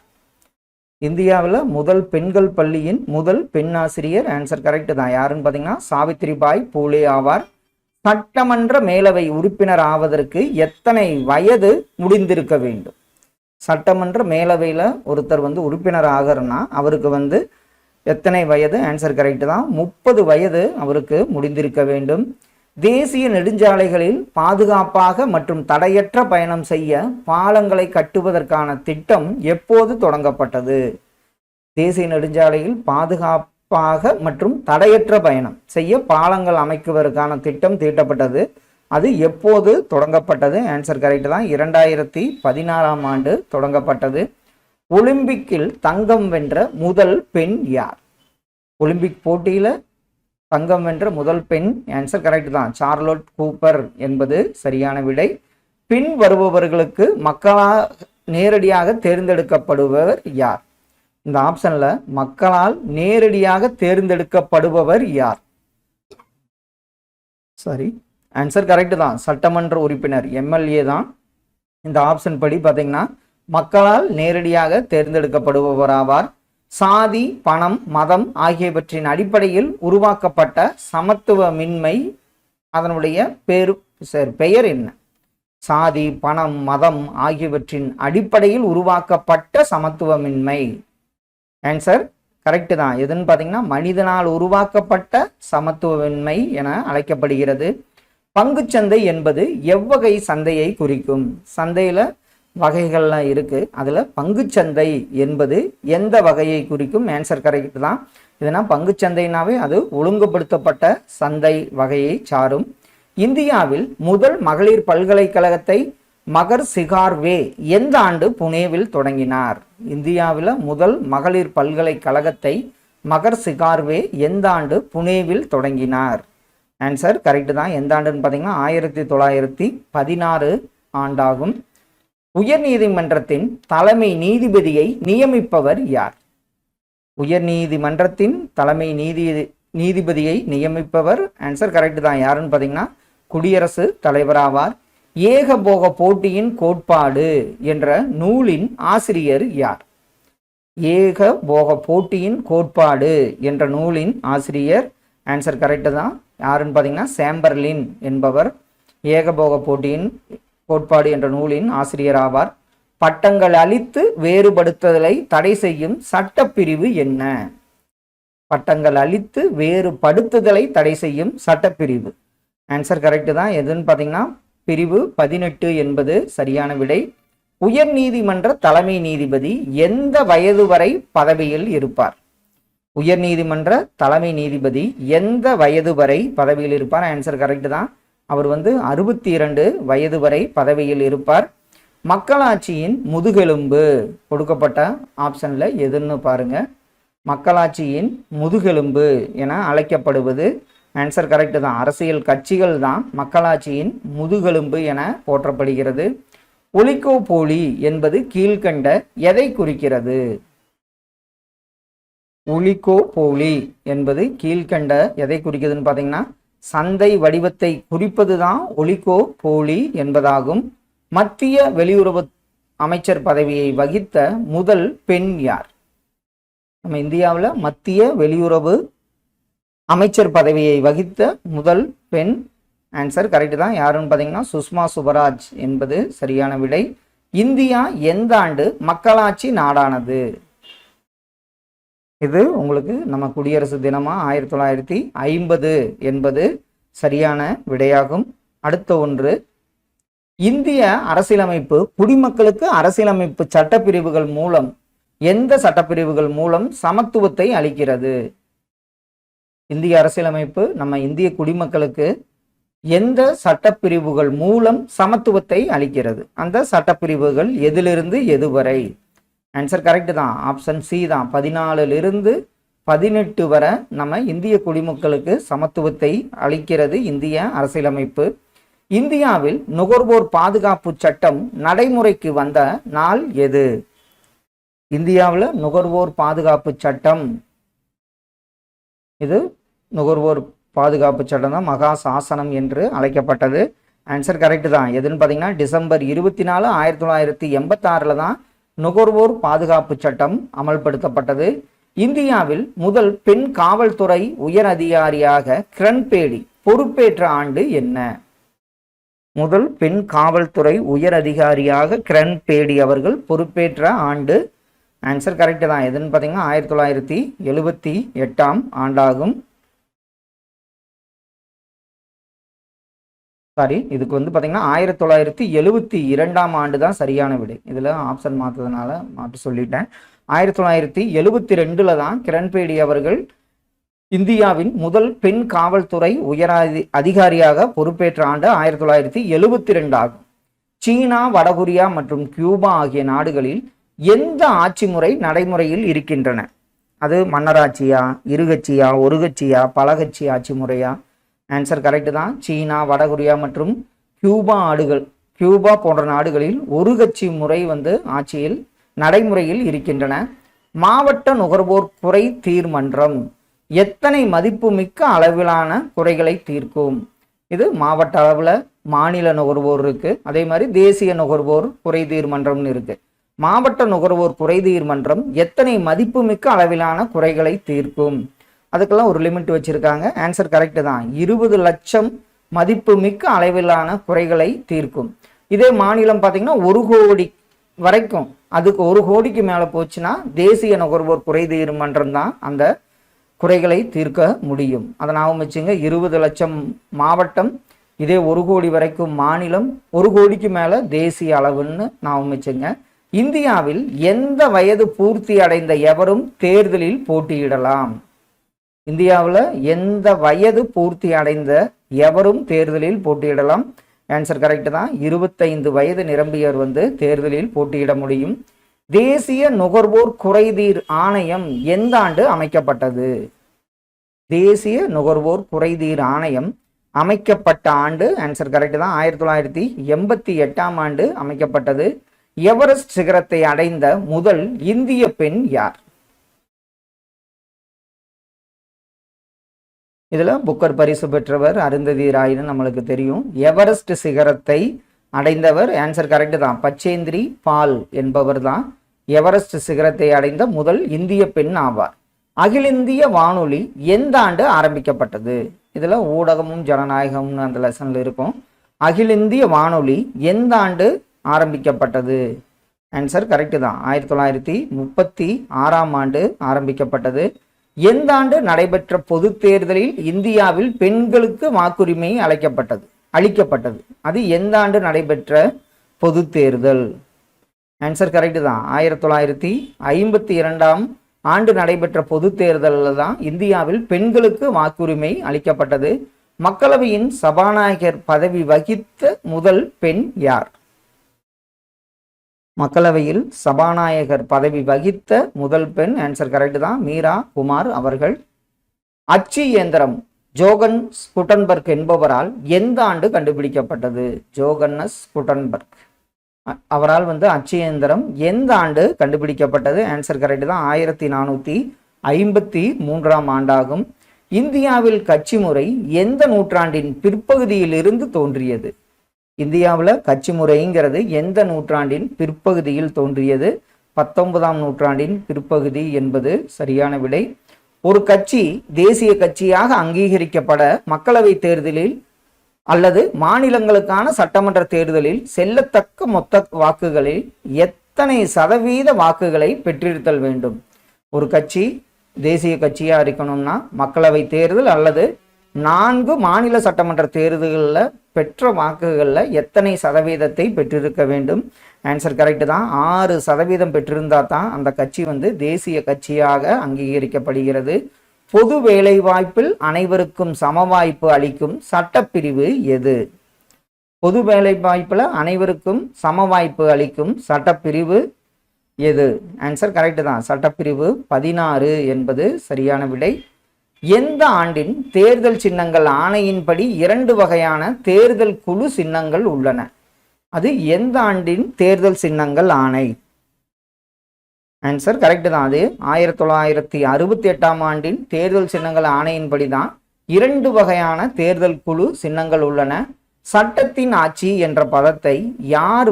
இந்தியாவில் முதல் பெண்கள் பள்ளியின் முதல் பெண் ஆசிரியர். ஆன்சர் கரெக்டு தான். யாருன்னு பார்த்தீங்கன்னா சாவித்ரிபாய் பூலே ஆவார். சட்டமன்ற மேலவை உறுப்பினர் ஆவதற்கு எத்தனை வயது முடிந்திருக்க வேண்டும்? சட்டமன்ற மேலவையில் ஒருத்தர் உறுப்பினர் ஆகிறன்னா அவருக்கு எத்தனை வயது? ஆன்சர் கரெக்டு தான். 30 வயது அவருக்கு முடிந்திருக்க வேண்டும். தேசிய நெடுஞ்சாலைகளில் பாதுகாப்பாக மற்றும் தடையற்ற பயணம் செய்ய பாலங்களை கட்டுவதற்கான திட்டம் எப்போது தொடங்கப்பட்டது? தேசிய நெடுஞ்சாலையில் மற்றும் தடையற்ற பயணம் செய்ய பாலங்கள் அமைக்குவதற்கான திட்டம் தீட்டப்பட்டது. அது எப்போது தொடங்கப்பட்டது? ஆன்சர் கரெக்ட் தான், 2016ஆம் ஆண்டு தொடங்கப்பட்டது. ஒலிம்பிக்கில் தங்கம் வென்ற முதல் பெண் யார்? ஒலிம்பிக் போட்டியில தங்கம் வென்ற முதல் பெண், ஆன்சர் கரெக்ட் தான், சார்லோட் கூப்பர் என்பது சரியான விடை. பின் வருபவர்களுக்கு மக்களால் நேரடியாக தேர்ந்தெடுக்கப்படுபவர் யார்? இந்த ஆப்ஷன்ல மக்களால் நேரடியாக தேர்ந்தெடுக்கப்படுபவர் யார்? சரி, ஆன்சர் கரெக்ட் தான், சட்டமன்ற உறுப்பினர் எம்எல்ஏ தான். இந்த ஆப்ஷன் படி பார்த்தீங்கன்னா மக்களால் நேரடியாக தேர்ந்தெடுக்கப்படுபவர் ஆவார். சாதி, பணம், மதம் ஆகியவற்றின் அடிப்படையில் உருவாக்கப்பட்ட சமத்துவமின்மை அதனுடைய பெயர் என்ன? சாதி, பணம், மதம் ஆகியவற்றின் அடிப்படையில் உருவாக்கப்பட்ட சமத்துவமின்மை. ஆன்சர் கரெக்ட் தான், எதுன்னு பார்த்தீங்கன்னா மனிதனால் உருவாக்கப்பட்ட சமத்துவமின்மை என அழைக்கப்படுகிறது. பங்குச்சந்தை என்பது எவ்வகை சந்தையை குறிக்கும்? சந்தையில வகைகள்லாம் இருக்கு, அதுல பங்குச்சந்தை என்பது எந்த வகையை குறிக்கும்? ஆன்சர் கரெக்ட் தான். இதனால் பங்குச்சந்தைனாவே அது ஒழுங்குபடுத்தப்பட்ட சந்தை வகையை சாரும். இந்தியாவில் முதல் மகளிர் பல்கலைக்கழகத்தை மகர் சிகார்வே எந்த ஆண்டு புனேவில் தொடங்கினார்? இந்தியாவில் முதல் மகளிர் பல்கலைக்கழகத்தை மகர் சிகார்வே எந்த ஆண்டு புனேவில் தொடங்கினார்? ஆன்சர் கரெக்ட் தான், எந்த ஆண்டுன்னு பார்த்தீங்கன்னா 1916 ஆண்டாகும். உயர்நீதிமன்றத்தின் தலைமை நீதிபதியை நியமிப்பவர் யார்? உயர்நீதிமன்றத்தின் தலைமை நீதிபதியை நியமிப்பவர், ஆன்சர் கரெக்ட் தான், யாருன்னு பார்த்தீங்கன்னா குடியரசுத் தலைவராவார். ஏகபோக போட்டியின் கோட்பாடு என்ற நூலின் ஆசிரியர் யார்? ஏகபோக போட்டியின் கோட்பாடு என்ற நூலின் ஆசிரியர், ஆன்சர் கரெக்ட் தான், யாருன்னு பார்த்தீங்கன்னா சேம்பர்லின் என்பவர் ஏகபோக போட்டியின் கோட்பாடு என்ற நூலின் ஆசிரியர் ஆவார். பட்டங்கள் அளித்து வேறுபடுத்துதலை தடை செய்யும் சட்டப்பிரிவு என்ன? பட்டங்கள் அளித்து வேறுபடுத்துதலை தடை செய்யும் சட்டப்பிரிவு, ஆன்சர் கரெக்ட் தான், எதுன்னு பார்த்தீங்கன்னா பிரிவு 18 என்பது சரியான விடை. உயர் நீதிமன்ற தலைமை நீதிபதி எந்த வயது வரை பதவியில் இருப்பார்? உயர் நீதிமன்ற தலைமை நீதிபதி எந்த வயது வரை பதவியில் இருப்பார்? ஆன்சர் கரெக்ட் தான், அவர் 62 வயது வரை பதவியில் இருப்பார். மக்களாட்சியின் முதுகெலும்பு கொடுக்கப்பட்ட ஆப்ஷன்ல எதுன்னு பாருங்க. மக்களாட்சியின் முதுகெலும்பு என அழைக்கப்படுவது, ஆன்சர் கரெக்ட் தான், அரசியல் கட்சிகள் தான் மக்களாட்சியின் முதுகெலும்பு என போற்றப்படுகிறது. ஒலிகோபோலி என்பது கீழ்கண்ட எதை குறிக்கிறது? ஒலிகோபோலி என்பது கீழ்கண்ட எதை குறிக்கிறதுன்னு பார்த்தீங்கன்னா சந்தை வடிவத்தை குறிப்பது தான் ஒலிகோபோலி என்பதாகும். மத்திய வெளியுறவு அமைச்சர் பதவியை வகித்த முதல் பெண் யார்? நம்ம இந்தியாவில் மத்திய வெளியுறவு அமைச்சர் பதவியை வகித்த முதல் பெண், ஆன்சர் கரெக்ட் தான், யாருன்னு பார்த்தீங்கன்னா சுஷ்மா சுவராஜ் என்பது சரியான விடை. இந்தியா எந்த ஆண்டு மக்களாட்சி நாடானது? இது உங்களுக்கு நம்ம குடியரசு தினமா 1950 என்பது சரியான விடையாகும். அடுத்த ஒன்று, இந்திய அரசியலமைப்பு குடிமக்களுக்கு அரசியலமைப்பு சட்டப்பிரிவுகள் மூலம் எந்த சட்டப்பிரிவுகள் மூலம் சமத்துவத்தை அளிக்கிறது? இந்திய அரசியலமைப்பு நம்ம இந்திய குடிமக்களுக்கு எந்த சட்டப்பிரிவுகள் மூலம் சமத்துவத்தை அளிக்கிறது? அந்த சட்டப்பிரிவுகள் எதிலிருந்து எதுவரை? ஆன்சர் கரெக்ட் தான், ஆப்ஷன் சி தான், 14 18 வரை நம்ம இந்திய குடிமக்களுக்கு சமத்துவத்தை அளிக்கிறது இந்திய அரசியலமைப்பு. இந்தியாவில் நுகர்வோர் பாதுகாப்பு சட்டம் நடைமுறைக்கு வந்த நாள் எது? இந்தியாவில் நுகர்வோர் பாதுகாப்பு சட்டம், இது நுகர்வோர் பாதுகாப்பு சட்டம் தான் மகா சாசனம் என்று அழைக்கப்பட்டது. ஆன்சர் கரெக்ட் தான், எதுன்னு பார்த்தீங்கன்னா டிசம்பர் 24 1986 தான் நுகர்வோர் பாதுகாப்பு சட்டம் அமல்படுத்தப்பட்டது. இந்தியாவில் முதல் பெண் காவல்துறை உயர் அதிகாரியாக கிரண்பேடி பொறுப்பேற்ற ஆண்டு என்ன? முதல் பெண் காவல்துறை உயர் அதிகாரியாக கிரண்பேடி அவர்கள் பொறுப்பேற்ற ஆண்டு, ஆன்சர் கரெக்ட் தான், எதுன்னு பார்த்தீங்கன்னா 1978ஆம் ஆண்டாகும். சாரி, இதுக்கு பார்த்தீங்கன்னா 1972ஆம் ஆண்டு தான் சரியான விடை. இதில் ஆப்ஷன் மாற்றதுனால மாற்றி சொல்லிட்டேன். 1972 தான் கிரண்பேடி அவர்கள் இந்தியாவின் முதல் பெண் காவல்துறை உயர் அதிகாரியாக பொறுப்பேற்ற ஆண்டு 1972 ஆகும். சீனா, வடகொரியா மற்றும் கியூபா ஆகிய நாடுகளில் எந்த ஆட்சி முறை நடைமுறையில் இருக்கின்றன? அது மன்னராட்சியா, இருகட்சியா, ஒரு கட்சியா, பலகட்சி ஆட்சி முறையா? ஆன்சர் கரெக்டு தான். சீனா, வடகொரியா மற்றும் கியூபா போன்ற நாடுகளில் ஒரு கட்சி முறை ஆட்சியில் நடைமுறையில் இருக்கின்றன. மாவட்ட நுகர்வோர் குறை தீர்மன்றம் எத்தனை மதிப்புமிக்க அளவிலான குறைகளை தீர்க்கும்? இது மாவட்ட அளவில் மாநில நுகர்வோர் இருக்கு, அதே மாதிரி தேசிய நுகர்வோர் குறை தீர்மன்றம்னு இருக்கு. மாவட்ட நுகர்வோர் குறை தீர்மன்றம் எத்தனை மதிப்புமிக்க அளவிலான குறைகளை தீர்க்கும்? அதுக்கெல்லாம் ஒரு லிமிட் வச்சிருக்காங்க. ஆன்சர் கரெக்டு தான். 20 லட்சம் மதிப்புமிக்க அளவிலான குறைகளை தீர்க்கும். இதே மாநிலம் பார்த்தீங்கன்னா 1 கோடி வரைக்கும், அதுக்கு 1 கோடிக்கு மேலே போச்சுன்னா தேசிய நுகர்வோர் குறை தீர்மன்றம் தான் அந்த குறைகளை தீர்க்க முடியும். அதை ஞாபகம் வச்சுங்க. 20 லட்சம் மாவட்டம், இதே 1 கோடி வரைக்கும் மாநிலம், 1 கோடிக்கு மேலே தேசிய அளவுன்னு ஞாபகம் வச்சுங்க. இந்தியாவில் எந்த வயது பூர்த்தி அடைந்த எவரும் தேர்தலில் போட்டியிடலாம்? இந்தியாவில் எந்த வயது பூர்த்தி அடைந்த எவரும் தேர்தலில் போட்டியிடலாம்? ஆன்சர் கரெக்ட் தான். 25 வயது நிரம்பியவர் தேர்தலில் போட்டியிட முடியும். தேசிய நுகர்வோர் குறைதீர் ஆணையம் எந்த ஆண்டு அமைக்கப்பட்டது? தேசிய நுகர்வோர் குறைதீர் ஆணையம் அமைக்கப்பட்ட ஆண்டு ஆன்சர் கரெக்ட் தான். 1988 ஆண்டு அமைக்கப்பட்டது. எவரெஸ்ட் சிகரத்தை அடைந்த முதல் இந்திய பெண் யார்? இதுல புக்கர் பரிசு பெற்றவர் அருந்ததி ராய்னு நம்மளுக்கு தெரியும். எவரெஸ்ட் சிகரத்தை அடைந்தவர் ஆன்சர் கரெக்ட் தான். பச்சேந்திரி பால் என்பவர் தான் எவரெஸ்ட் சிகரத்தை அடைந்த முதல் இந்திய பெண் ஆவார். அகில இந்திய வானொலி எந்த ஆண்டு ஆரம்பிக்கப்பட்டது? இதுல ஊடகமும் ஜனநாயகம்னு அந்த லெசன்ல இருக்கும். அகில இந்திய வானொலி எந்த ஆண்டு ஆரம்பிக்கப்பட்டது? ஆன்சர் கரெக்டு தான். 1936 ஆண்டு ஆரம்பிக்கப்பட்டது. எந்த ஆண்டு நடைபெற்ற பொது தேர்தலில் இந்தியாவில் பெண்களுக்கு வாக்குரிமை அளிக்கப்பட்டது? அது எந்த ஆண்டு நடைபெற்ற பொது தேர்தல்? ஆன்சர் கரெக்டு தான். 1952 ஆண்டு நடைபெற்ற பொது தேர்தலில் தான் இந்தியாவில் பெண்களுக்கு வாக்குரிமை அளிக்கப்பட்டது. மக்களவையின் சபாநாயகர் பதவி வகித்த முதல் பெண் யார்? மக்களவையில் சபாநாயகர் பதவி வகித்த முதல் பெண் ஆன்சர் கரெக்ட் தான். மீரா குமார் அவர்கள். அச்சு இயந்திரம் ஜோகன்னஸ் குட்டன்பர்க் என்பவரால் எந்த ஆண்டு கண்டுபிடிக்கப்பட்டது? ஜோகன்னஸ் குட்டன்பர்க் அவரால் அச்சு இயந்திரம் எந்த ஆண்டு கண்டுபிடிக்கப்பட்டது? ஆன்சர் கரெக்ட் தான். 1453 ஆண்டாகும். இந்தியாவில் கட்சி முறை எந்த நூற்றாண்டின் பிற்பகுதியில் இருந்து தோன்றியது? இந்தியாவில் கட்சி முறைங்கிறது எந்த நூற்றாண்டின் பிற்பகுதியில் தோன்றியது? 19ஆம் நூற்றாண்டின் பிற்பகுதி என்பது சரியான விடை. ஒரு கட்சி தேசிய கட்சியாக அங்கீகரிக்கப்பட மக்களவை தேர்தலில் அல்லது மாநிலங்களுக்கான சட்டமன்ற தேர்தலில் செல்லத்தக்க மொத்த வாக்குகளில் எத்தனை சதவீத வாக்குகளை பெற்றிருத்தல் வேண்டும்? ஒரு கட்சி தேசிய கட்சியா இருக்கணும்னா மக்களவை தேர்தல் அல்லது 4 மாநில சட்டமன்ற தேர்தல்களில் பெற்ற வாக்குகளில் எத்தனை சதவீதத்தை பெற்றிருக்க வேண்டும்? ஆன்சர் கரெக்டு தான். 6% பெற்றிருந்தா தான் அந்த கட்சி தேசிய கட்சியாக அங்கீகரிக்கப்படுகிறது. பொது வேலை வாய்ப்பில் அனைவருக்கும் சம வாய்ப்பு அளிக்கும் சட்டப்பிரிவு எது? பொது வேலை வாய்ப்பில் அனைவருக்கும் சம வாய்ப்பு அளிக்கும் சட்டப்பிரிவு எது? ஆன்சர் கரெக்டு தான். சட்டப்பிரிவு 16 என்பது சரியான விடை. எந்த ஆண்டின் தேர்தல் சின்னங்கள் ஆணையின்படி 2 வகையான தேர்தல் குழு சின்னங்கள் உள்ளன? அது எந்த ஆண்டின் தேர்தல் சின்னங்கள் ஆணை? ஆன்சர் கரெக்ட் தான். அது 1968 ஆண்டின் தேர்தல் சின்னங்கள் ஆணையின்படி தான் 2 வகையான தேர்தல் குழு சின்னங்கள் உள்ளன. சட்டத்தின் ஆட்சி என்ற பதத்தை யார்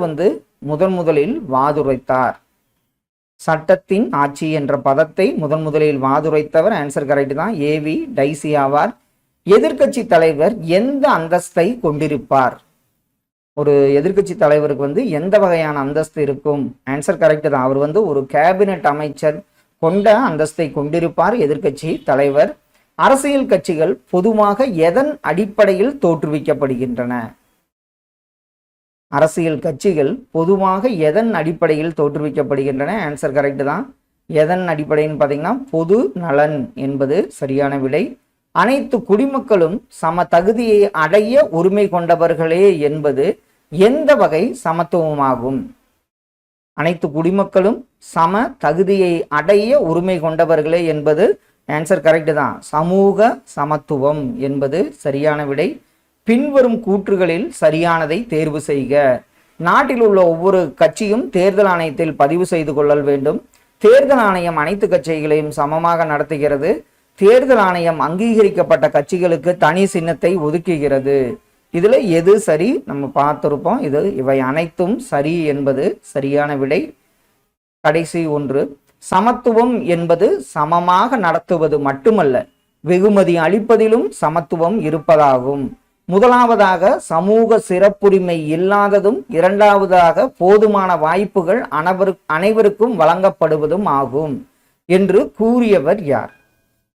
முதலில் வாதுரைத்தார்? சட்டத்தின் ஆட்சி என்ற பதத்தை முதலில் வாதுரைத்தவர் ஆன்சர் கரெக்ட் தான். ஏவி டைசி ஆவார். எதிர்கட்சி தலைவர் எந்த அந்தஸ்தை கொண்டிருப்பார்? ஒரு எதிர்கட்சி தலைவருக்கு எந்த வகையான அந்தஸ்து இருக்கும்? ஆன்சர் கரெக்ட் தான். அவர் ஒரு கேபினெட் அமைச்சர் கொண்ட அந்தஸ்தை கொண்டிருப்பார் எதிர்கட்சி தலைவர். அரசியல் கட்சிகள் பொதுவாக எதன் அடிப்படையில் தோற்றுவிக்கப்படுகின்றன? அரசியல் கட்சிகள் பொதுவாக எதன் அடிப்படையில் தோற்றுவிக்கப்படுகின்றன? ஆன்சர் கரெக்ட் தான். எதன் அடிப்படைன்னு பார்த்தீங்கன்னா பொது நலன் என்பது சரியான விடை. அனைத்து குடிமக்களும் சம தகுதியை அடைய உரிமை கொண்டவர்களே என்பது எந்த வகை சமத்துவமாகும்? அனைத்து குடிமக்களும் சம தகுதியை அடைய உரிமை கொண்டவர்களே என்பது ஆன்சர் கரெக்ட் தான், சமூக சமத்துவம் என்பது சரியான விடை. பின்வரும் கூற்றுகளில் சரியானதை தேர்வு செய்க. நாட்டில் உள்ள ஒவ்வொரு கட்சியும் தேர்தல் ஆணையத்தில் பதிவு செய்து கொள்ளல் வேண்டும். தேர்தல் ஆணையம் அனைத்து கட்சிகளையும் சமமாக நடத்துகிறது. தேர்தல் ஆணையம் அங்கீகரிக்கப்பட்ட கட்சிகளுக்கு தனி சின்னத்தை ஒதுக்குகிறது. இதுல எது சரி நம்ம பார்த்திருப்போம். இவை அனைத்தும் சரி என்பது சரியான விடை. கடைசி ஒன்று, சமத்துவம் என்பது சமமாக நடத்துவது மட்டுமல்ல, வெகுமதி அளிப்பதிலும் சமத்துவம் இருப்பதாகும். முதலாவதாக சமூக சிறப்புரிமை இல்லாததும், இரண்டாவதாக போதுமான வாய்ப்புகள் அனைவருக்கும் வழங்கப்படுவதும் ஆகும் என்று கூறியவர் யார்?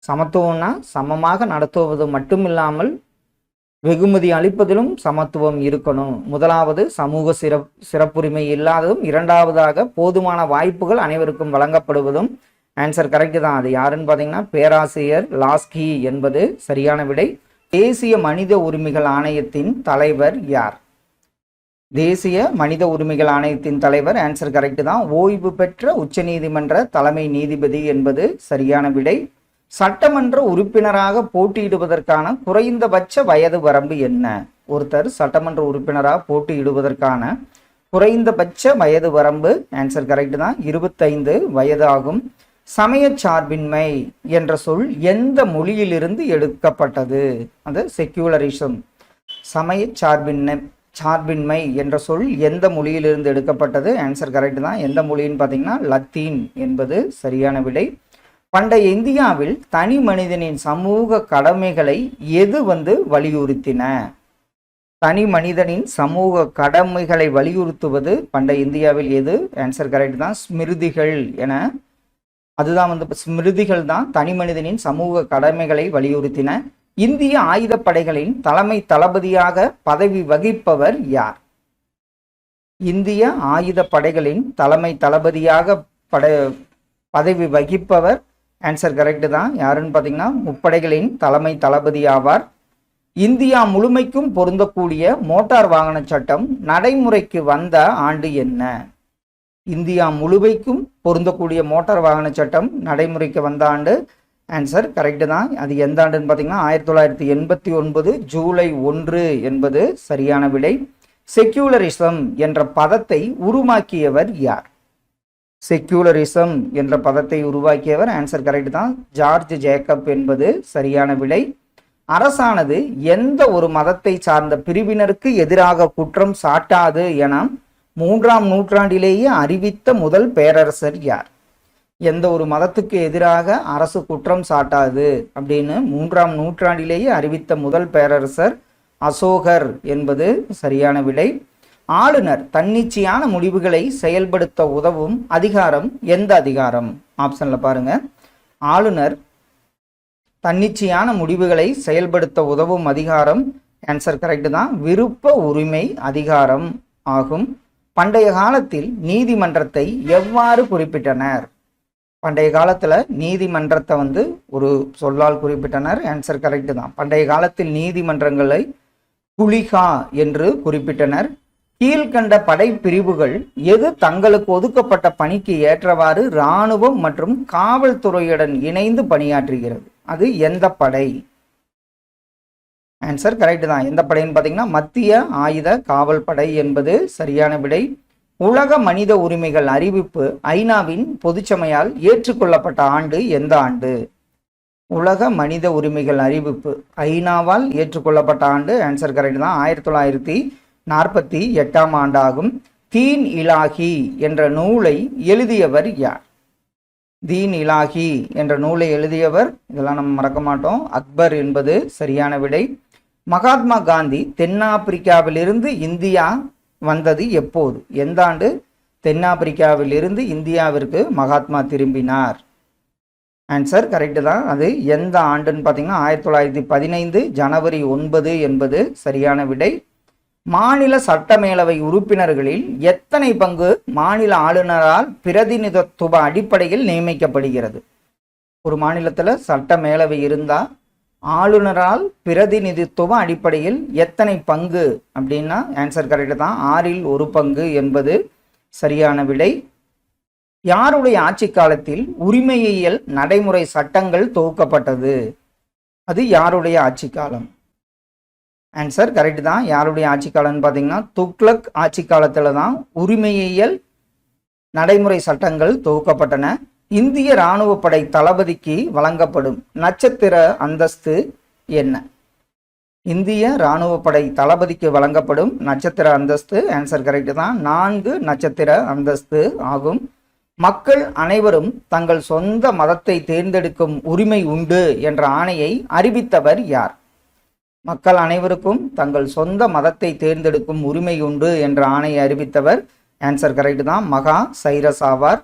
சமத்துவம்னா சமமாக நடத்துவது மட்டுமில்லாமல் வெகுமதி அளிப்பதிலும் சமத்துவம் இருக்கணும். முதலாவது சமூக சிறப்புரிமை இல்லாததும், இரண்டாவதாக போதுமான வாய்ப்புகள் அனைவருக்கும் வழங்கப்படுவதும். ஆன்சர் கரெக்ட் தான். அது யாருன்னு பார்த்தீங்கன்னா பேராசிரியர் லாஸ்கி என்பது சரியான விடை. தேசிய மனித உரிமைகள் ஆணையத்தின் தலைவர் யார்? தேசிய மனித உரிமைகள் ஆணையத்தின் தலைவர் ஆன்சர் கரெக்ட் தான், ஓய்வு பெற்ற உச்சநீதிமன்ற தலைமை நீதிபதி என்பது சரியான விடை. சட்டமன்ற உறுப்பினராக போட்டியிடுவதற்கான குறைந்தபட்ச வயது வரம்பு என்ன? ஒருத்தர் சட்டமன்ற உறுப்பினராக போட்டியிடுவதற்கான குறைந்தபட்ச வயது வரம்பு ஆன்சர் கரெக்ட் தான், 25 வயது ஆகும். சமய சார்பின்மை என்ற சொல் எந்த மொழியிலிருந்து எடுக்கப்பட்டது? அது செக்யூலரிசம். சமய சார்பின்மை என்ற சொல் எந்த மொழியிலிருந்து எடுக்கப்பட்டது? ஆன்சர் கரெக்ட் தான். எந்த மொழின்னு பார்த்தீங்கன்னா லத்தீன் என்பது சரியான விடை. பண்டைய இந்தியாவில் தனி மனிதனின் சமூக கடமைகளை எது வலியுறுத்தின? தனி மனிதனின் சமூக கடமைகளை வலியுறுத்துவது பண்டைய இந்தியாவில் எது? ஆன்சர் கரெக்ட் தான், ஸ்மிருதிகள் என. அதுதான் ஸ்மிருதிகள் தான் தனி மனிதனின் சமூக கடமைகளை வலியுறுத்தின. இந்திய ஆயுதப்படைகளின் தலைமை தளபதியாக பதவி வகிப்பவர் யார்? இந்திய ஆயுதப்படைகளின் தலைமை தளபதியாக பதவி வகிப்பவர் ஆன்சர் கரெக்ட் தான், யாருன்னு பார்த்தீங்கன்னா முப்படைகளின் தலைமை தளபதி ஆவார். இந்தியா முழுமைக்கும் பொருந்தக்கூடிய மோட்டார் வாகன சட்டம் நடைமுறைக்கு வந்த ஆண்டு என்ன? இந்தியா முழுமைக்கும் பொருந்தக்கூடிய மோட்டார் வாகன சட்டம் நடைமுறைக்கு வந்த ஆண்டு ஆன்சர் கரெக்ட் தான். அது எந்த ஆண்டுன்னு பார்த்தீங்கன்னா 1989 ஜூலை 1 என்பது சரியான விடை. செக்யூலரிசம் என்ற பதத்தை உருவாக்கியவர் யார்? செக்யூலரிசம் என்ற பதத்தை உருவாக்கியவர் ஆன்சர் கரெக்ட் தான், ஜார்ஜ் ஜேக்கப் என்பது சரியான விடை. அரசானது எந்த ஒரு மதத்தை சார்ந்த பிரிவினருக்கு எதிராக குற்றம் சாட்டாது என 3ஆம் நூற்றாண்டிலேயே அறிவித்த முதல் பேரரசர் யார்? எந்த ஒரு மதத்துக்கு எதிராக அரசு குற்றம் சாட்டாது அப்படின்னு 3ஆம் நூற்றாண்டிலேயே அறிவித்த முதல் பேரரசர் அசோகர் என்பது சரியான விடை. ஆளுநர் தன்னிச்சையான முடிவுகளை செயல்படுத்த உதவும் அதிகாரம் எந்த அதிகாரம்? ஆப்ஷன்ல பாருங்க. ஆளுநர் தன்னிச்சையான முடிவுகளை செயல்படுத்த உதவும் அதிகாரம் ஆன்சர் கரெக்ட் தான், விருப்ப உரிமை அதிகாரம் ஆகும். பண்டைய காலத்தில் நீதிமன்றத்தை எவ்வாறு குறிப்பிட்டனர்? பண்டைய காலத்துல நீதிமன்றத்தை ஒரு சொல்லால் குறிப்பிட்டனர். ஆன்சர் கரெக்ட் தான். பண்டைய காலத்தில் நீதிமன்றங்களை குலிகா என்று குறிப்பிட்டனர். கீழ்கண்ட படைப்பிரிவுகள் எது தங்களுக்கு ஒதுக்கப்பட்ட பணிக்கு ஏற்றவாறு இராணுவம் மற்றும் காவல்துறையுடன் இணைந்து பணியாற்றுகிறது? அது எந்த படை? ஆன்சர் கரெக்ட் தான். எந்த படைன்னு பார்த்தீங்கன்னா மத்திய ஆயுத காவல் படை என்பது சரியான விடை. உலக மனித உரிமைகள் அறிவிப்பு ஐநாவின் பொதுச்சபையால் ஏற்றுக்கொள்ளப்பட்ட ஆண்டு எந்த ஆண்டு? உலக மனித உரிமைகள் அறிவிப்பு ஐநாவால் ஏற்றுக்கொள்ளப்பட்ட ஆண்டு ஆன்சர் கரெக்ட் தான், 1948ஆம் ஆண்டாகும். தீன் இலாஹி என்ற நூலை எழுதியவர் யார்? தீன் இலாஹி என்ற நூலை எழுதியவர், இதெல்லாம் நம்ம மறக்க மாட்டோம், அக்பர் என்பது சரியான விடை. மகாத்மா காந்தி தென்னாப்பிரிக்காவிலிருந்து இந்தியா வந்தது எப்போது? எந்த ஆண்டு தென்னாப்பிரிக்காவில் இருந்து இந்தியாவிற்கு மகாத்மா திரும்பினார்? ஆன்சர் கரெக்ட் தான். அது எந்த ஆண்டுன்னு பார்த்தீங்கன்னா 1915 ஜனவரி 9 என்பது சரியான விடை. மாநில சட்டமேலவை உறுப்பினர்களில் எத்தனை பங்கு மாநில ஆளுநரால் பிரதிநிதித்துவ அடிப்படையில் நியமிக்கப்படுகிறது? ஒரு மாநிலத்தில் சட்டமேலவை இருந்தால் ஆளுநரால் பிரதிநிதித்துவ அடிப்படையில் எத்தனை பங்கு அப்படின்னா ஆன்சர் கரெக்டு தான், 1/6 என்பது சரியான விடை. யாருடைய ஆட்சி காலத்தில் உரிமையியல் நடைமுறை சட்டங்கள் தொகுக்கப்பட்டது? அது யாருடைய ஆட்சி காலம்? ஆன்சர் கரெக்டு தான், யாருடைய ஆட்சி காலம்னு பார்த்தீங்கன்னா துக்ளக் ஆட்சி காலத்தில் தான் உரிமையியல் நடைமுறை சட்டங்கள் தொகுக்கப்பட்டன. இந்திய இராணுவப்படை தளபதிக்கு வழங்கப்படும் நட்சத்திர அந்தஸ்து என்ன? இந்திய இராணுவப்படை தளபதிக்கு வழங்கப்படும் நட்சத்திர அந்தஸ்து ஆன்சர் கரெக்டு தான், 4 நட்சத்திர அந்தஸ்து ஆகும். மக்கள் அனைவரும் தங்கள் சொந்த மதத்தை தேர்ந்தெடுக்கும் உரிமை உண்டு என்ற ஆணையை அறிவித்தவர் யார்? மக்கள் அனைவருக்கும் தங்கள் சொந்த மதத்தை தேர்ந்தெடுக்கும் உரிமை உண்டு என்ற ஆணையை அறிவித்தவர் ஆன்சர் கரெக்டு தான், மகா சைரஸ் ஆவார்.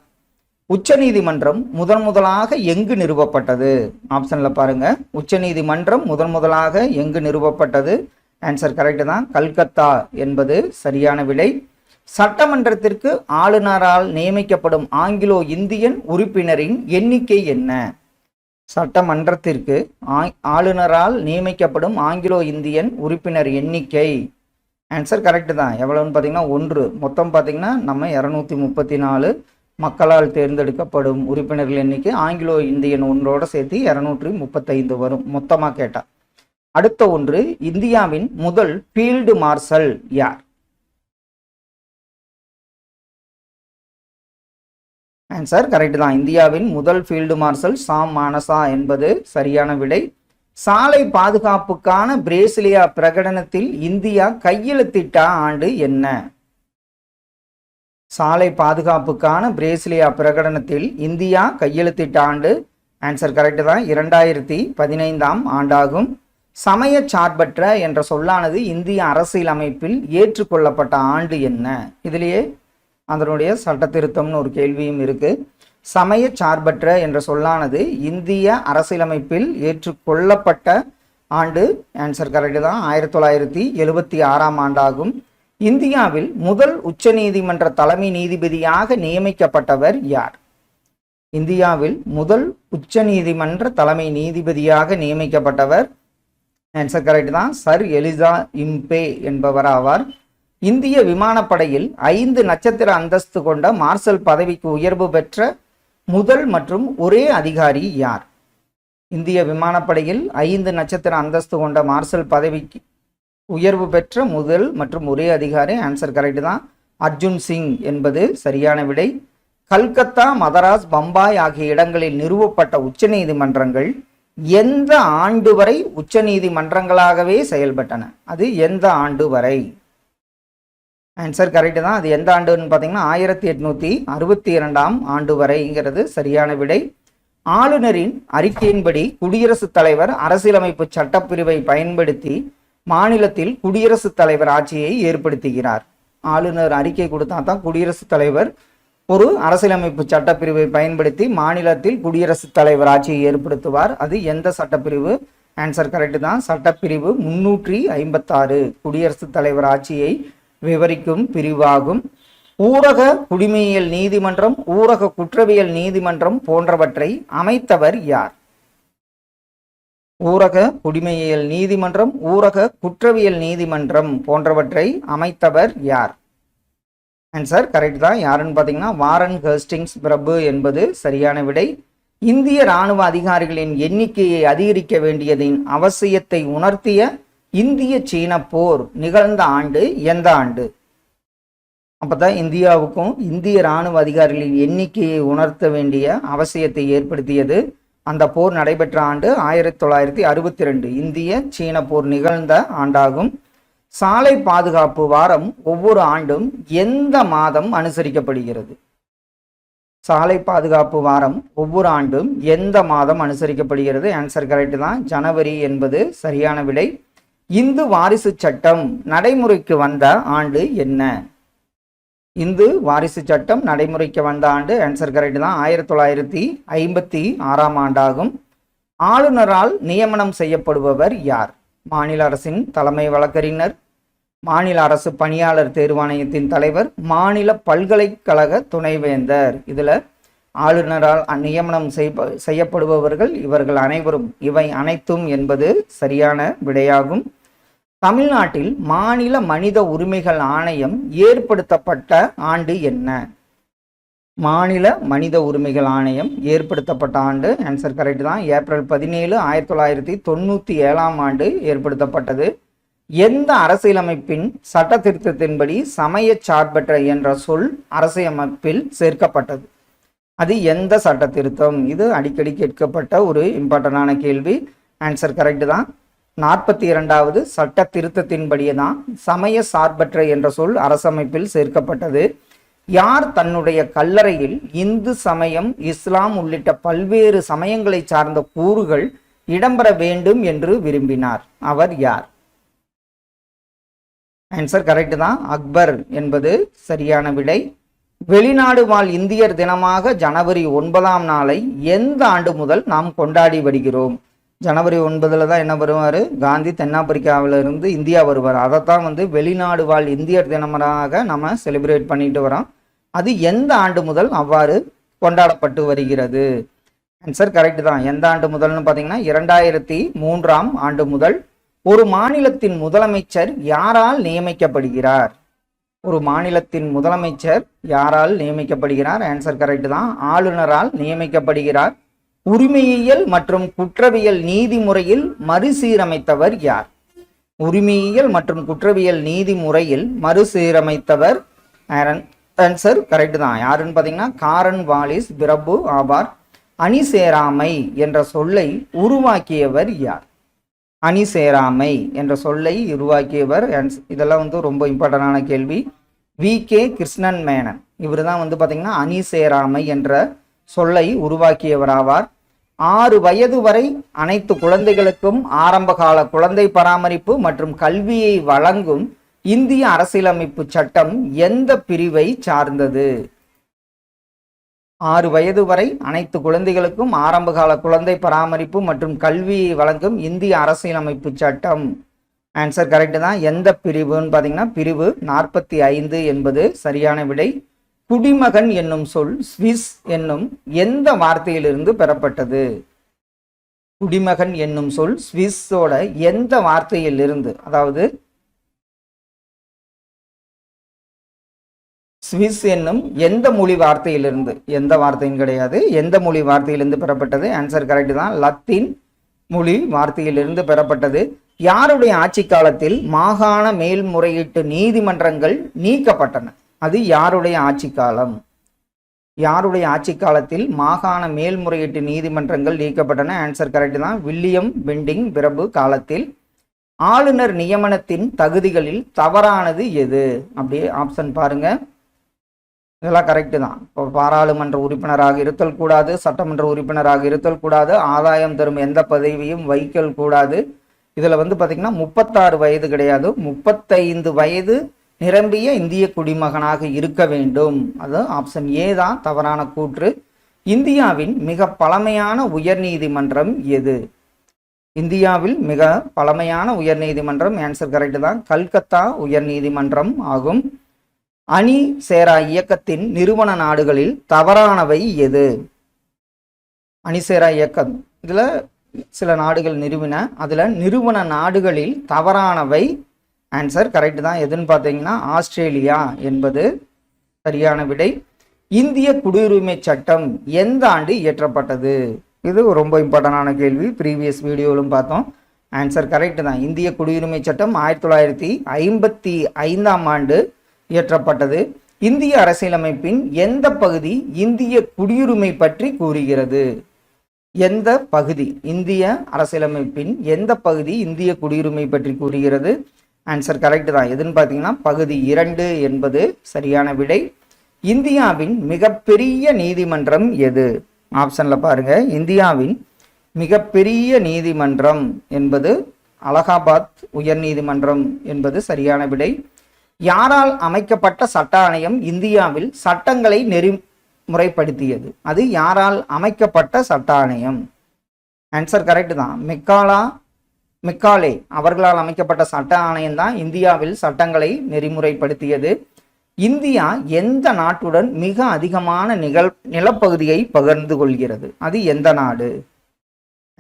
உச்சநீதிமன்றம் முதலாக எங்கு நிறுவப்பட்டது? ஆப்ஷன்ல பாருங்க, உச்சநீதிமன்றம் முதலாக எங்கு நிறுவப்பட்டது? ஆன்சர் கரெக்டு தான், கல்கத்தா என்பது சரியான விடை. சட்டமன்றத்திற்கு ஆளுநரால் நியமிக்கப்படும் ஆங்கிலோ இந்தியன் உறுப்பினரின் எண்ணிக்கை என்ன? சட்டமன்றத்திற்கு ஆளுநரால் நியமிக்கப்படும் ஆங்கிலோ இந்தியன் உறுப்பினர் எண்ணிக்கை ஆன்சர் கரெக்டு தான், எவ்வளவுன்னு பார்த்தீங்கன்னா 1. மொத்தம் பார்த்தீங்கன்னா நம்ம 234 மக்களால் தேர்ந்தெடுக்கப்படும் உறுப்பினர்கள் எண்ணிக்கை, ஆங்கிலோ இந்தியன் ஒன்றோட சேர்த்து 235 வரும் மொத்தமாக கேட்டா. அடுத்த ஒன்று, இந்தியாவின் முதல் ஃபீல்டு மார்ஷல் யார்? ஆன்சர் கரெக்ட் தான், இந்தியாவின் முதல் ஃபீல்டு மார்ஷல் சாம் மானசா என்பது சரியான விடை. சாலை பாதுகாப்புக்கான பிரேசிலியா பிரகடனத்தில் இந்தியா கையெழுத்திட்ட ஆண்டு என்ன? சாலை பாதுகாப்புக்கான பிரேசிலியா பிரகடனத்தில் இந்தியா கையெழுத்திட்ட ஆண்டு ஆன்சர் கரெக்ட் தான், 2015ஆம் ஆண்டாகும். சமய சார்பற்ற என்ற சொல்லானது இந்திய அரசியல் அமைப்பில் ஏற்றுக்கொள்ளப்பட்ட ஆண்டு என்ன? இதுலேயே அதனுடைய சட்ட திருத்தம்னு ஒரு கேள்வியும் இருக்கு. சமய சார்பற்ற என்ற சொல்லானது இந்திய அரசியலமைப்பில் ஏற்றுக்கொள்ளப்பட்ட ஆண்டு ஆன்சர் கரெக்ட் தான், 1976ஆம் ஆண்டாகும். இந்தியாவில் முதல் உச்சநீதிமன்ற தலைமை நீதிபதியாக நியமிக்கப்பட்டவர் யார்? இந்தியாவில் முதல் உச்சநீதிமன்ற தலைமை நீதிபதியாக நியமிக்கப்பட்டவர் ஆன்சர் கரெக்ட் தான், சர் எலிசா இம்பே என்பவர் ஆவார். இந்திய விமானப்படையில் 5 நட்சத்திர அந்தஸ்து கொண்ட மார்ஷல் பதவிக்கு உயர்வு பெற்ற முதல் மற்றும் ஒரே அதிகாரி யார்? இந்திய விமானப்படையில் 5 நட்சத்திர அந்தஸ்து கொண்ட மார்ஷல் பதவிக்கு உயர்வு பெற்ற முதல் மற்றும் ஒரே அதிகாரி ஆன்சர் கரெக்ட் தான், அர்ஜுன் சிங் என்பது சரியான விடை. கல்கத்தா, மதராஸ், பம்பாய் ஆகிய இடங்களில் நிறுவப்பட்ட உச்சநீதிமன்றங்கள் எந்த ஆண்டு வரை உச்சநீதிமன்றங்களாகவே செயல்பட்டன? அது எந்த ஆண்டு வரை? ஆன்சர் கரெக்ட் தான், அது எந்த ஆண்டுன்னு பார்த்தீங்கன்னா 1862ஆம் ஆண்டு வரைங்கிறது சரியான விடை. ஆளுநரின் அறிக்கையின்படி குடியரசுத் தலைவர் அரசியலமைப்பு சட்டப்பிரிவை பயன்படுத்தி மாநிலத்தில் குடியரசுத் தலைவர் ஆட்சியை ஏற்படுத்துகிறார். ஆளுநர் அறிக்கை கொடுத்தா தான் குடியரசுத் தலைவர் ஒரு அரசியலமைப்பு சட்டப்பிரிவை பயன்படுத்தி மாநிலத்தில் குடியரசுத் தலைவர் ஆட்சியை ஏற்படுத்துவார். அது எந்த சட்டப்பிரிவு? ஆன்சர் கரெக்ட் தான், சட்டப்பிரிவு 356 குடியரசுத் தலைவர் ஆட்சியை விவரிக்கும் பிரிவாகும். ஊரக குடிமையியல் நீதிமன்றம், ஊரக குற்றவியல் நீதிமன்றம் போன்றவற்றை அமைத்தவர் யார்? ஊரக குடிமையியல் நீதிமன்றம், ஊரக குற்றவியல் நீதிமன்றம் போன்றவற்றை அமைத்தவர் யார்? ஆன்சர் கரெக்ட் தான், யாருன்னு பார்த்தீங்கன்னா வாரன் ஹேஸ்டிங்ஸ் பிரபு என்பது சரியான விடை. இந்திய இராணுவ அதிகாரிகளின் எண்ணிக்கையை அதிகரிக்க வேண்டியதின் அவசியத்தை உணர்த்திய இந்திய சீன போர் நிகழ்ந்த ஆண்டு எந்த ஆண்டு? அப்பதான் இந்தியாவுக்கும் இந்திய இராணுவ அதிகாரிகளின் எண்ணிக்கையை உணர்த்த வேண்டிய அவசியத்தை ஏற்படுத்தியது. அந்த போர் நடைபெற்ற ஆண்டு 1962 இந்திய சீன போர் நிகழ்ந்த ஆண்டாகும். சாலை பாதுகாப்பு வாரம் ஒவ்வொரு ஆண்டும் எந்த மாதம் அனுசரிக்கப்படுகிறது? சாலை பாதுகாப்பு வாரம் ஒவ்வொரு ஆண்டும் எந்த மாதம் அனுசரிக்கப்படுகிறது? ஆன்சர் கரெக்ட் தான், ஜனவரி என்பது சரியான விடை. இந்து வாரிசு சட்டம் நடைமுறைக்கு வந்த ஆண்டு என்ன? இந்து வாரிசு சட்டம் நடைமுறைக்கு வந்த ஆண்டு ஆன்சர் கரெக்ட் தான், 1956ஆம் ஆண்டாகும். ஆளுநரால் நியமனம் செய்யப்படுபவர் யார்? மாநில அரசின் தலைமை வழக்கறிஞர், மாநில அரசு பணியாளர் தேர்வாணையத்தின் தலைவர், மாநில பல்கலைக்கழக துணைவேந்தர். இதில் ஆளுநரால் நியமனம் செய்யப்படுபவர்கள் இவர்கள் அனைவரும். இவை அனைத்தும் என்பது சரியான விடையாகும். தமிழ்நாட்டில் மாநில மனித உரிமைகள் ஆணையம் ஏற்படுத்தப்பட்ட ஆண்டு என்ன? மாநில மனித உரிமைகள் ஆணையம் ஏற்படுத்தப்பட்ட ஆண்டு, ஆன்சர் கரெக்ட் தான், ஏப்ரல் 17, 1997 ஆண்டு ஏற்படுத்தப்பட்டது. எந்த அரசியலமைப்பின் சட்ட திருத்தத்தின்படி சமய சார்பற்ற என்ற சொல் அரசியலமைப்பில் சேர்க்கப்பட்டது? அது எந்த சட்ட திருத்தம்? இது அடிக்கடி கேட்கப்பட்ட ஒரு இம்பார்ட்டண்டான கேள்வி. ஆன்சர் கரெக்ட் தான், 42வது சட்ட திருத்தத்தின்படியே தான் சமய சார்பற்ற என்ற சொல் அரசமைப்பில் சேர்க்கப்பட்டது. யார் தன்னுடைய கல்லறையில் இந்து சமயம், இஸ்லாம் உள்ளிட்ட பல்வேறு சமயங்களை சார்ந்த கூறுகள் இடம்பெற வேண்டும் என்று விரும்பினார்? அவர் யார்? ஆன்சர் கரெக்ட் தான், அக்பர் என்பது சரியான விடை. வெளிநாடு வாழ் இந்தியர் தினமாக ஜனவரி 9ஆம் நாளை எந்த ஆண்டு முதல் நாம் கொண்டாடி வருகிறோம்? ஜனவரி 9 தான் என்ன வருவார்? காந்தி தென்னாப்பிரிக்காவிலிருந்து இந்தியா வருவார். அதைத்தான் வெளிநாடு வாழ் இந்தியர் தினமாக நம்ம செலிப்ரேட் பண்ணிட்டு வரோம். அது எந்த ஆண்டு முதல் அவ்வாறு கொண்டாடப்பட்டு வருகிறது? ஆன்சர் கரெக்ட் தான். எந்த ஆண்டு முதல்னு பார்த்தீங்கன்னா 2003ஆம் ஆண்டு முதல். ஒரு மாநிலத்தின் முதலமைச்சர் யாரால் நியமிக்கப்படுகிறார்? ஒரு மாநிலத்தின் முதலமைச்சர் யாரால் நியமிக்கப்படுகிறார்? ஆன்சர் கரெக்ட் தான், ஆளுநரால் நியமிக்கப்படுகிறார். உரிமையியல் மற்றும் குற்றவியல் நீதிமுறையில் மறுசீரமைத்தவர் யார்? உரிமையியல் மற்றும் குற்றவியல் நீதிமுறையில் மறுசீரமைத்தவர் ஆன்சர் கரெக்ட் தான். யாருன்னு பார்த்தீங்கன்னா காரன் வாலிஸ் பிரபு ஆவார். அணி சேராமை என்ற சொல்லை உருவாக்கியவர் யார்? அணி சேராமை என்ற சொல்லை உருவாக்கியவர், இதெல்லாம் ரொம்ப இம்பார்ட்டண்டான கேள்வி, வி.கே. கிருஷ்ணன் மேனன். இவர் தான் பார்த்தீங்கன்னா அணி சேராமை என்ற சொல்லை உருவாக்கியவர் ஆவார். 6 வயது வரை அனைத்து குழந்தைகளுக்கும் ஆரம்பகால குழந்தை பராமரிப்பு மற்றும் கல்வியை வழங்கும் இந்திய அரசியலமைப்பு சட்டம் எந்த பிரிவை சார்ந்தது? 6 வயது வரை அனைத்து குழந்தைகளுக்கும் ஆரம்பகால குழந்தை பராமரிப்பு மற்றும் கல்வியை வழங்கும் இந்திய அரசியலமைப்பு சட்டம். ஆன்சர் கரெக்ட் தான். எந்த பிரிவுன்னு பார்த்தீங்கன்னா பிரிவு 45 என்பது சரியான விடை. குடிமகன் என்னும் சொல் ஸ்விஸ் என்னும் எந்த வார்த்தையிலிருந்து பெறப்பட்டது? குடிமகன் என்னும் சொல் ஸ்விஸோட எந்த வார்த்தையிலிருந்து, அதாவது ஸ்விஸ் என்னும் எந்த மொழி வார்த்தையிலிருந்து, எந்த வார்த்தையும் கிடையாது, எந்த மொழி வார்த்தையிலிருந்து பெறப்பட்டது? ஆன்சர் கரெக்ட் தான், லத்தீன் மொழி வார்த்தையிலிருந்து பெறப்பட்டது. யாருடைய ஆட்சி காலத்தில் மாகாண மேல்முறையீட்டு நீதிமன்றங்கள் நீக்கப்பட்டன? அது யாருடைய ஆட்சி காலம்? யாருடைய ஆட்சி காலத்தில் மாகாண மேல்முறையீட்டு நீதிமன்றங்கள் நீக்கப்பட்டன? ஆன்சர் கரெக்ட் தான், வில்லியம் பெண்டிங் பிரபு காலத்தில். ஆளுநர் நியமனத்தின் தகுதிகளில் தவறானது எது? அப்படியே ஆப்ஷன் பாருங்க. இதெல்லாம் கரெக்டு தான். இப்போ பாராளுமன்ற உறுப்பினராக இருத்தல் கூடாது, சட்டமன்ற உறுப்பினராக இருத்தல் கூடாது, ஆதாயம் தரும் எந்த பதவியும் வைக்கல் கூடாது. இதில் பார்த்தீங்கன்னா 36 வயது கிடையாது, 35 வயது நிரம்பிய இந்திய குடிமகனாக இருக்க வேண்டும். அது ஆப்ஷன் ஏ தான் தவறான கூற்று. இந்தியாவின் மிக பழமையான உயர்நீதிமன்றம் எது? இந்தியாவில் மிக பழமையான உயர்நீதிமன்றம், ஆன்சர் கரெக்ட் தான், கல்கத்தா உயர்நீதிமன்றம் ஆகும். அணி சேரா இயக்கத்தின் நிறுவன நாடுகளில் தவறானவை எது? அணி சேரா இயக்கம் இதுல சில நாடுகள் நிறுவின, அதுல நிறுவன நாடுகளில் தவறானவை, ஆன்சர் கரெக்ட் தான், எதுன்னு பார்த்தீங்கன்னா ஆஸ்திரேலியா என்பது சரியான விடை. இந்திய குடியுரிமை சட்டம் எந்த ஆண்டு இயற்றப்பட்டது? இது ரொம்ப இம்பார்ட்டண்டான கேள்வி, ப்ரீவியஸ் வீடியோவிலும் பார்த்தோம். ஆன்சர் கரெக்ட் தான், இந்திய குடியுரிமை சட்டம் 1955ஆம் ஆண்டு இயற்றப்பட்டது. இந்திய அரசியலமைப்பின் எந்த பகுதி இந்திய குடியுரிமை பற்றி கூறுகிறது? எந்த பகுதி இந்திய அரசியலமைப்பின் எந்த பகுதி இந்திய குடியுரிமை பற்றி கூறுகிறது? ஆன்சர் கரெக்ட் தான், எதுன்னு பார்த்தீங்கன்னா பகுதி 2 என்பது சரியான விடை. இந்தியாவின் மிகப்பெரிய நீதிமன்றம் எது? ஆப்ஷன்ல பாருங்க. இந்தியாவின் மிகப்பெரிய நீதிமன்றம் என்பது அலகாபாத் உயர்நீதிமன்றம் என்பது சரியான விடை. யாரால் அமைக்கப்பட்ட சட்ட ஆணையம் இந்தியாவில் சட்டங்களை நெறிமுறைப்படுத்தியது? அது யாரால் அமைக்கப்பட்ட சட்ட ஆணையம்? ஆன்சர் கரெக்ட் தான், மெக்காலா மெக்காலே அவர்களால் அமைக்கப்பட்ட சட்ட ஆணையம் தான் இந்தியாவில் சட்டங்களை நெறிமுறைப்படுத்தியது. இந்தியா எந்த நாட்டுடன் மிக அதிகமான நிலப்பகுதியை பகிர்ந்து கொள்கிறது? அது எந்த நாடு?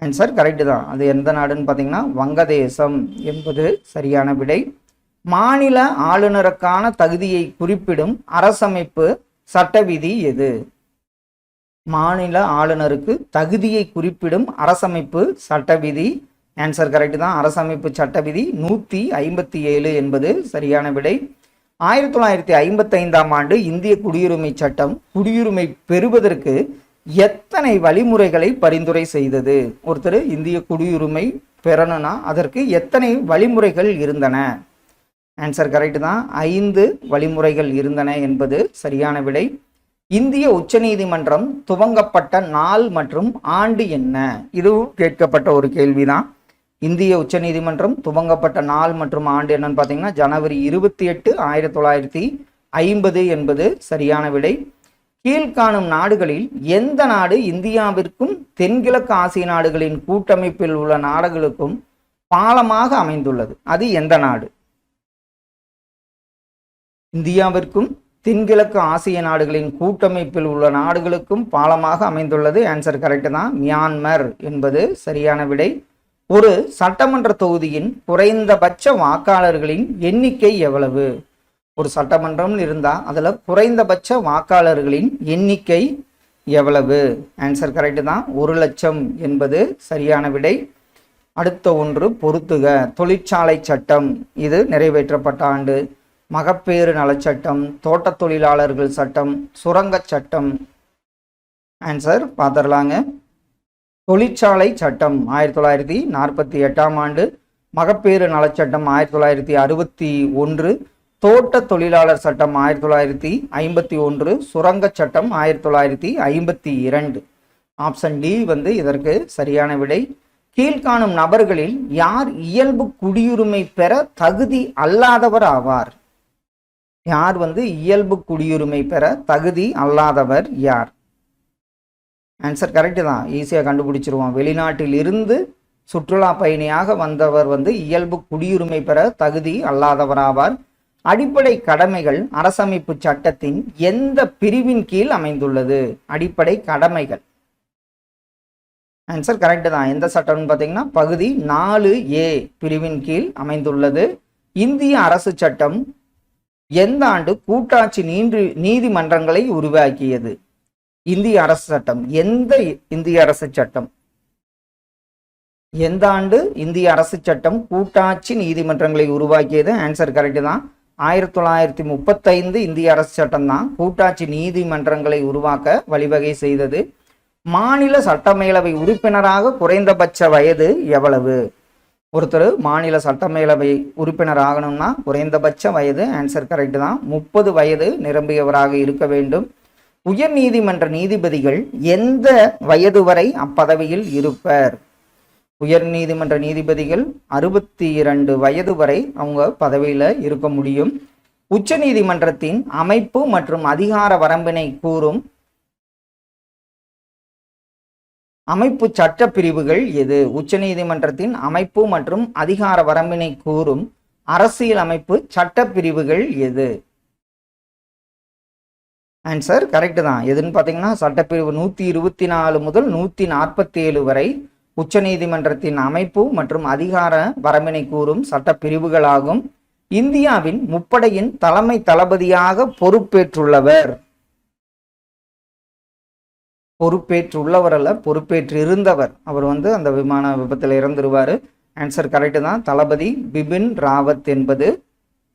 ஆன்சர் கரெக்டு தான். அது எந்த நாடுன்னு பார்த்தீங்கன்னா வங்கதேசம் என்பது சரியான விடை. மாநில ஆளுநருக்கான தகுதியை குறிப்பிடும் அரசமைப்பு சட்ட விதி எது? மாநில ஆளுநருக்கு தகுதியை குறிப்பிடும் அரசமைப்பு சட்ட விதி. ஆன்சர் கரெக்டு தான். அரசமைப்பு சட்ட விதி 157 என்பது சரியான விடை. 1955ஆம் ஆண்டு இந்திய குடியுரிமை சட்டம் குடியுரிமை பெறுவதற்கு எத்தனை வழிமுறைகளை பரிந்துரை செய்தது? ஒருத்தர் இந்திய குடியுரிமை பெறணும்னா அதற்கு எத்தனை வழிமுறைகள் இருந்தன? ஆன்சர் கரெக்ட் தான். 5 வழிமுறைகள் இருந்தன என்பது சரியான விடை. இந்திய உச்சநீதிமன்றம் துவங்கப்பட்ட நாள் மற்றும் ஆண்டு என்ன? இதுவும் கேட்கப்பட்ட ஒரு கேள்விதான். இந்திய உச்சநீதிமன்றம் துவங்கப்பட்ட நாள் மற்றும் ஆண்டு என்னன்னு பார்த்தீங்கன்னா ஜனவரி 28, 1950 என்பது சரியான விடை. கீழ்காணும் நாடுகளில் எந்த நாடு இந்தியாவிற்கும் தென்கிழக்கு ஆசிய நாடுகளின் கூட்டமைப்பில் உள்ள நாடுகளுக்கும் பாலமாக அமைந்துள்ளது? அது எந்த நாடு? இந்தியாவிற்கும் தென்கிழக்கு ஆசிய நாடுகளின் கூட்டமைப்பில் உள்ள நாடுகளுக்கும் பாலமாக அமைந்துள்ளது. ஆன்சர் கரெக்ட் தான். மியான்மர் என்பது சரியான விடை. ஒரு சட்டமன்ற தொகுதியின் குறைந்தபட்ச வாக்காளர்களின் எண்ணிக்கை எவ்வளவு? ஒரு சட்டமன்றம் இருந்தால் அதில் குறைந்தபட்ச வாக்காளர்களின் எண்ணிக்கை எவ்வளவு? ஆன்சர் கரெக்டு தான். 1,00,000 என்பது சரியான விடை. அடுத்த ஒன்று பொறுத்துக. தொழிற்சாலை சட்டம் இது நிறைவேற்றப்பட்ட ஆண்டு. மகப்பேறு நலச்சட்டம், தோட்ட தொழிலாளர்கள் சட்டம், சுரங்க சட்டம். ஆன்சர் பார்த்துடலாங்க. தொழிற்சாலை சட்டம் 1948ஆம் ஆண்டு, மகப்பேறு நலச்சட்டம் 1961, தோட்ட தொழிலாளர் சட்டம் 1951, சுரங்க சட்டம் 1952. ஆப்ஷன் டி வந்து இதற்கு சரியான விடை. கீழ்காணும் நபர்களில் யார் இயல்பு குடியுரிமை பெற தகுதி அல்லாதவர் ஆவார்? யார் வந்து இயல்பு குடியுரிமை பெற தகுதி அல்லாதவர் யார்? ஆன்சர் கரெக்டு தான். ஈஸியாக கண்டுபிடிச்சிருவோம். வெளிநாட்டில் இருந்து சுற்றுலா பயணியாக வந்தவர் வந்து இயல்பு குடியுரிமை பெற தகுதி அல்லாதவராவார். அடிப்படை கடமைகள் அரசமைப்பு சட்டத்தின் எந்த பிரிவின் கீழ் அமைந்துள்ளது? அடிப்படை கடமைகள். ஆன்சர் கரெக்டு தான். எந்த சட்டம்னு பார்த்தீங்கன்னா பகுதி 4A பிரிவின் கீழ் அமைந்துள்ளது. இந்திய அரசு சட்டம் எந்த ஆண்டு கூட்டாட்சி நீதிமன்றங்களை உருவாக்கியது? இந்திய அரசு சட்டம் எந்த இந்திய அரசு சட்டம் எந்த ஆண்டு இந்திய அரசு சட்டம் கூட்டாட்சி நீதிமன்றங்களை உருவாக்கியது? ஆன்சர் கரெக்டு தான். 1935 இந்திய அரசு சட்டம் தான் கூட்டாட்சி நீதிமன்றங்களை உருவாக்க வழிவகை செய்தது. மாநில சட்டமேலவை உறுப்பினராக குறைந்தபட்ச வயது எவ்வளவு? ஒருத்தர் மாநில சட்டமேலவை உறுப்பினர் ஆகணும்னா குறைந்தபட்ச வயது. ஆன்சர் கரெக்டு தான். 30 வயது நிரம்பியவராக இருக்க வேண்டும். உயர் நீதிமன்ற நீதிபதிகள் எந்த வயது வரை அப்பதவியில் இருப்பர்? உயர் நீதிமன்ற நீதிபதிகள் 62 வயது வரை அவங்க பதவியில் இருக்க முடியும். உச்ச நீதிமன்றத்தின் அமைப்பு மற்றும் அதிகார வரம்பினை கூறும் அமைப்பு சட்ட பிரிவுகள் எது? உச்ச நீதிமன்றத்தின் அமைப்பு மற்றும் அதிகார வரம்பினை கூறும் அரசியல் அமைப்பு சட்ட பிரிவுகள் எது? ஆன்சர் கரெக்டு தான். எதுன்னு பார்த்தீங்கன்னா சட்டப்பிரிவு 124 முதல் 147 வரை உச்ச நீதிமன்றத்தின் அமைப்பு மற்றும் அதிகார வரம்பினை கூறும் சட்டப்பிரிவுகளாகும். இந்தியாவின் முப்படையின் தலைமை தளபதியாக பொறுப்பேற்றுள்ளவர் அல்ல, பொறுப்பேற்று இருந்தவர். அவர் வந்து அந்த விமான விபத்தில் இறந்துருவார். ஆன்சர் கரெக்டு தான். தளபதி பிபின் ராவத் என்பது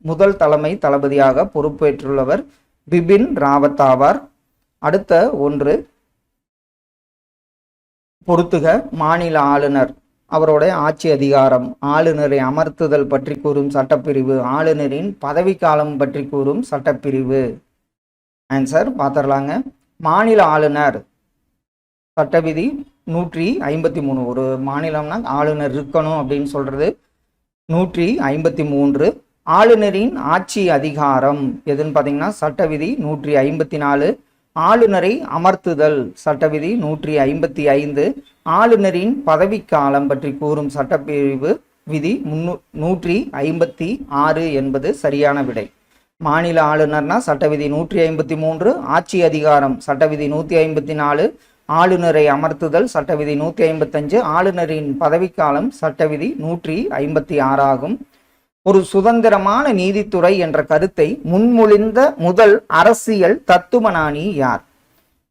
முதல் தலைமை தளபதியாக பொறுப்பேற்றுள்ளவர் பிபின் ராவத் ஆவார். அடுத்த ஒன்று பொறுத்துக. மாநில ஆளுநர் அவருடைய ஆட்சி அதிகாரம், ஆளுநரை அமர்த்துதல் பற்றி கூறும் சட்டப்பிரிவு, ஆளுநரின் பதவிக்காலம் பற்றி கூறும் சட்டப்பிரிவு. ஆன்சர் பார்த்துடலாங்க. மாநில ஆளுநர் சட்டவிதி 153. ஒரு மாநிலம்னா ஆளுநர் இருக்கணும் அப்படின்னு சொல்றது 153. ஆளுநரின் ஆட்சி அதிகாரம் எதுன்னு பார்த்தீங்கன்னா சட்டவிதி 154. ஆளுநரை அமர்த்துதல் சட்டவிதி 155. ஆளுநரின் பதவிக்காலம் பற்றி கூறும் சட்டப்பிரிவு விதி 156 என்பது சரியான விடை. மாநில ஆளுநர்னா சட்ட விதி 153, ஆட்சி அதிகாரம் சட்ட விதி 154, ஆளுநரை அமர்த்துதல் சட்ட விதி 155, ஆளுநரின் பதவிக்காலம் சட்ட விதி 156 ஆகும். ஒரு சுதந்திரமான நீதித்துறை என்ற கருத்தை முன்மொழிந்த முதல் அரசியல் தத்துவஞானி யார்?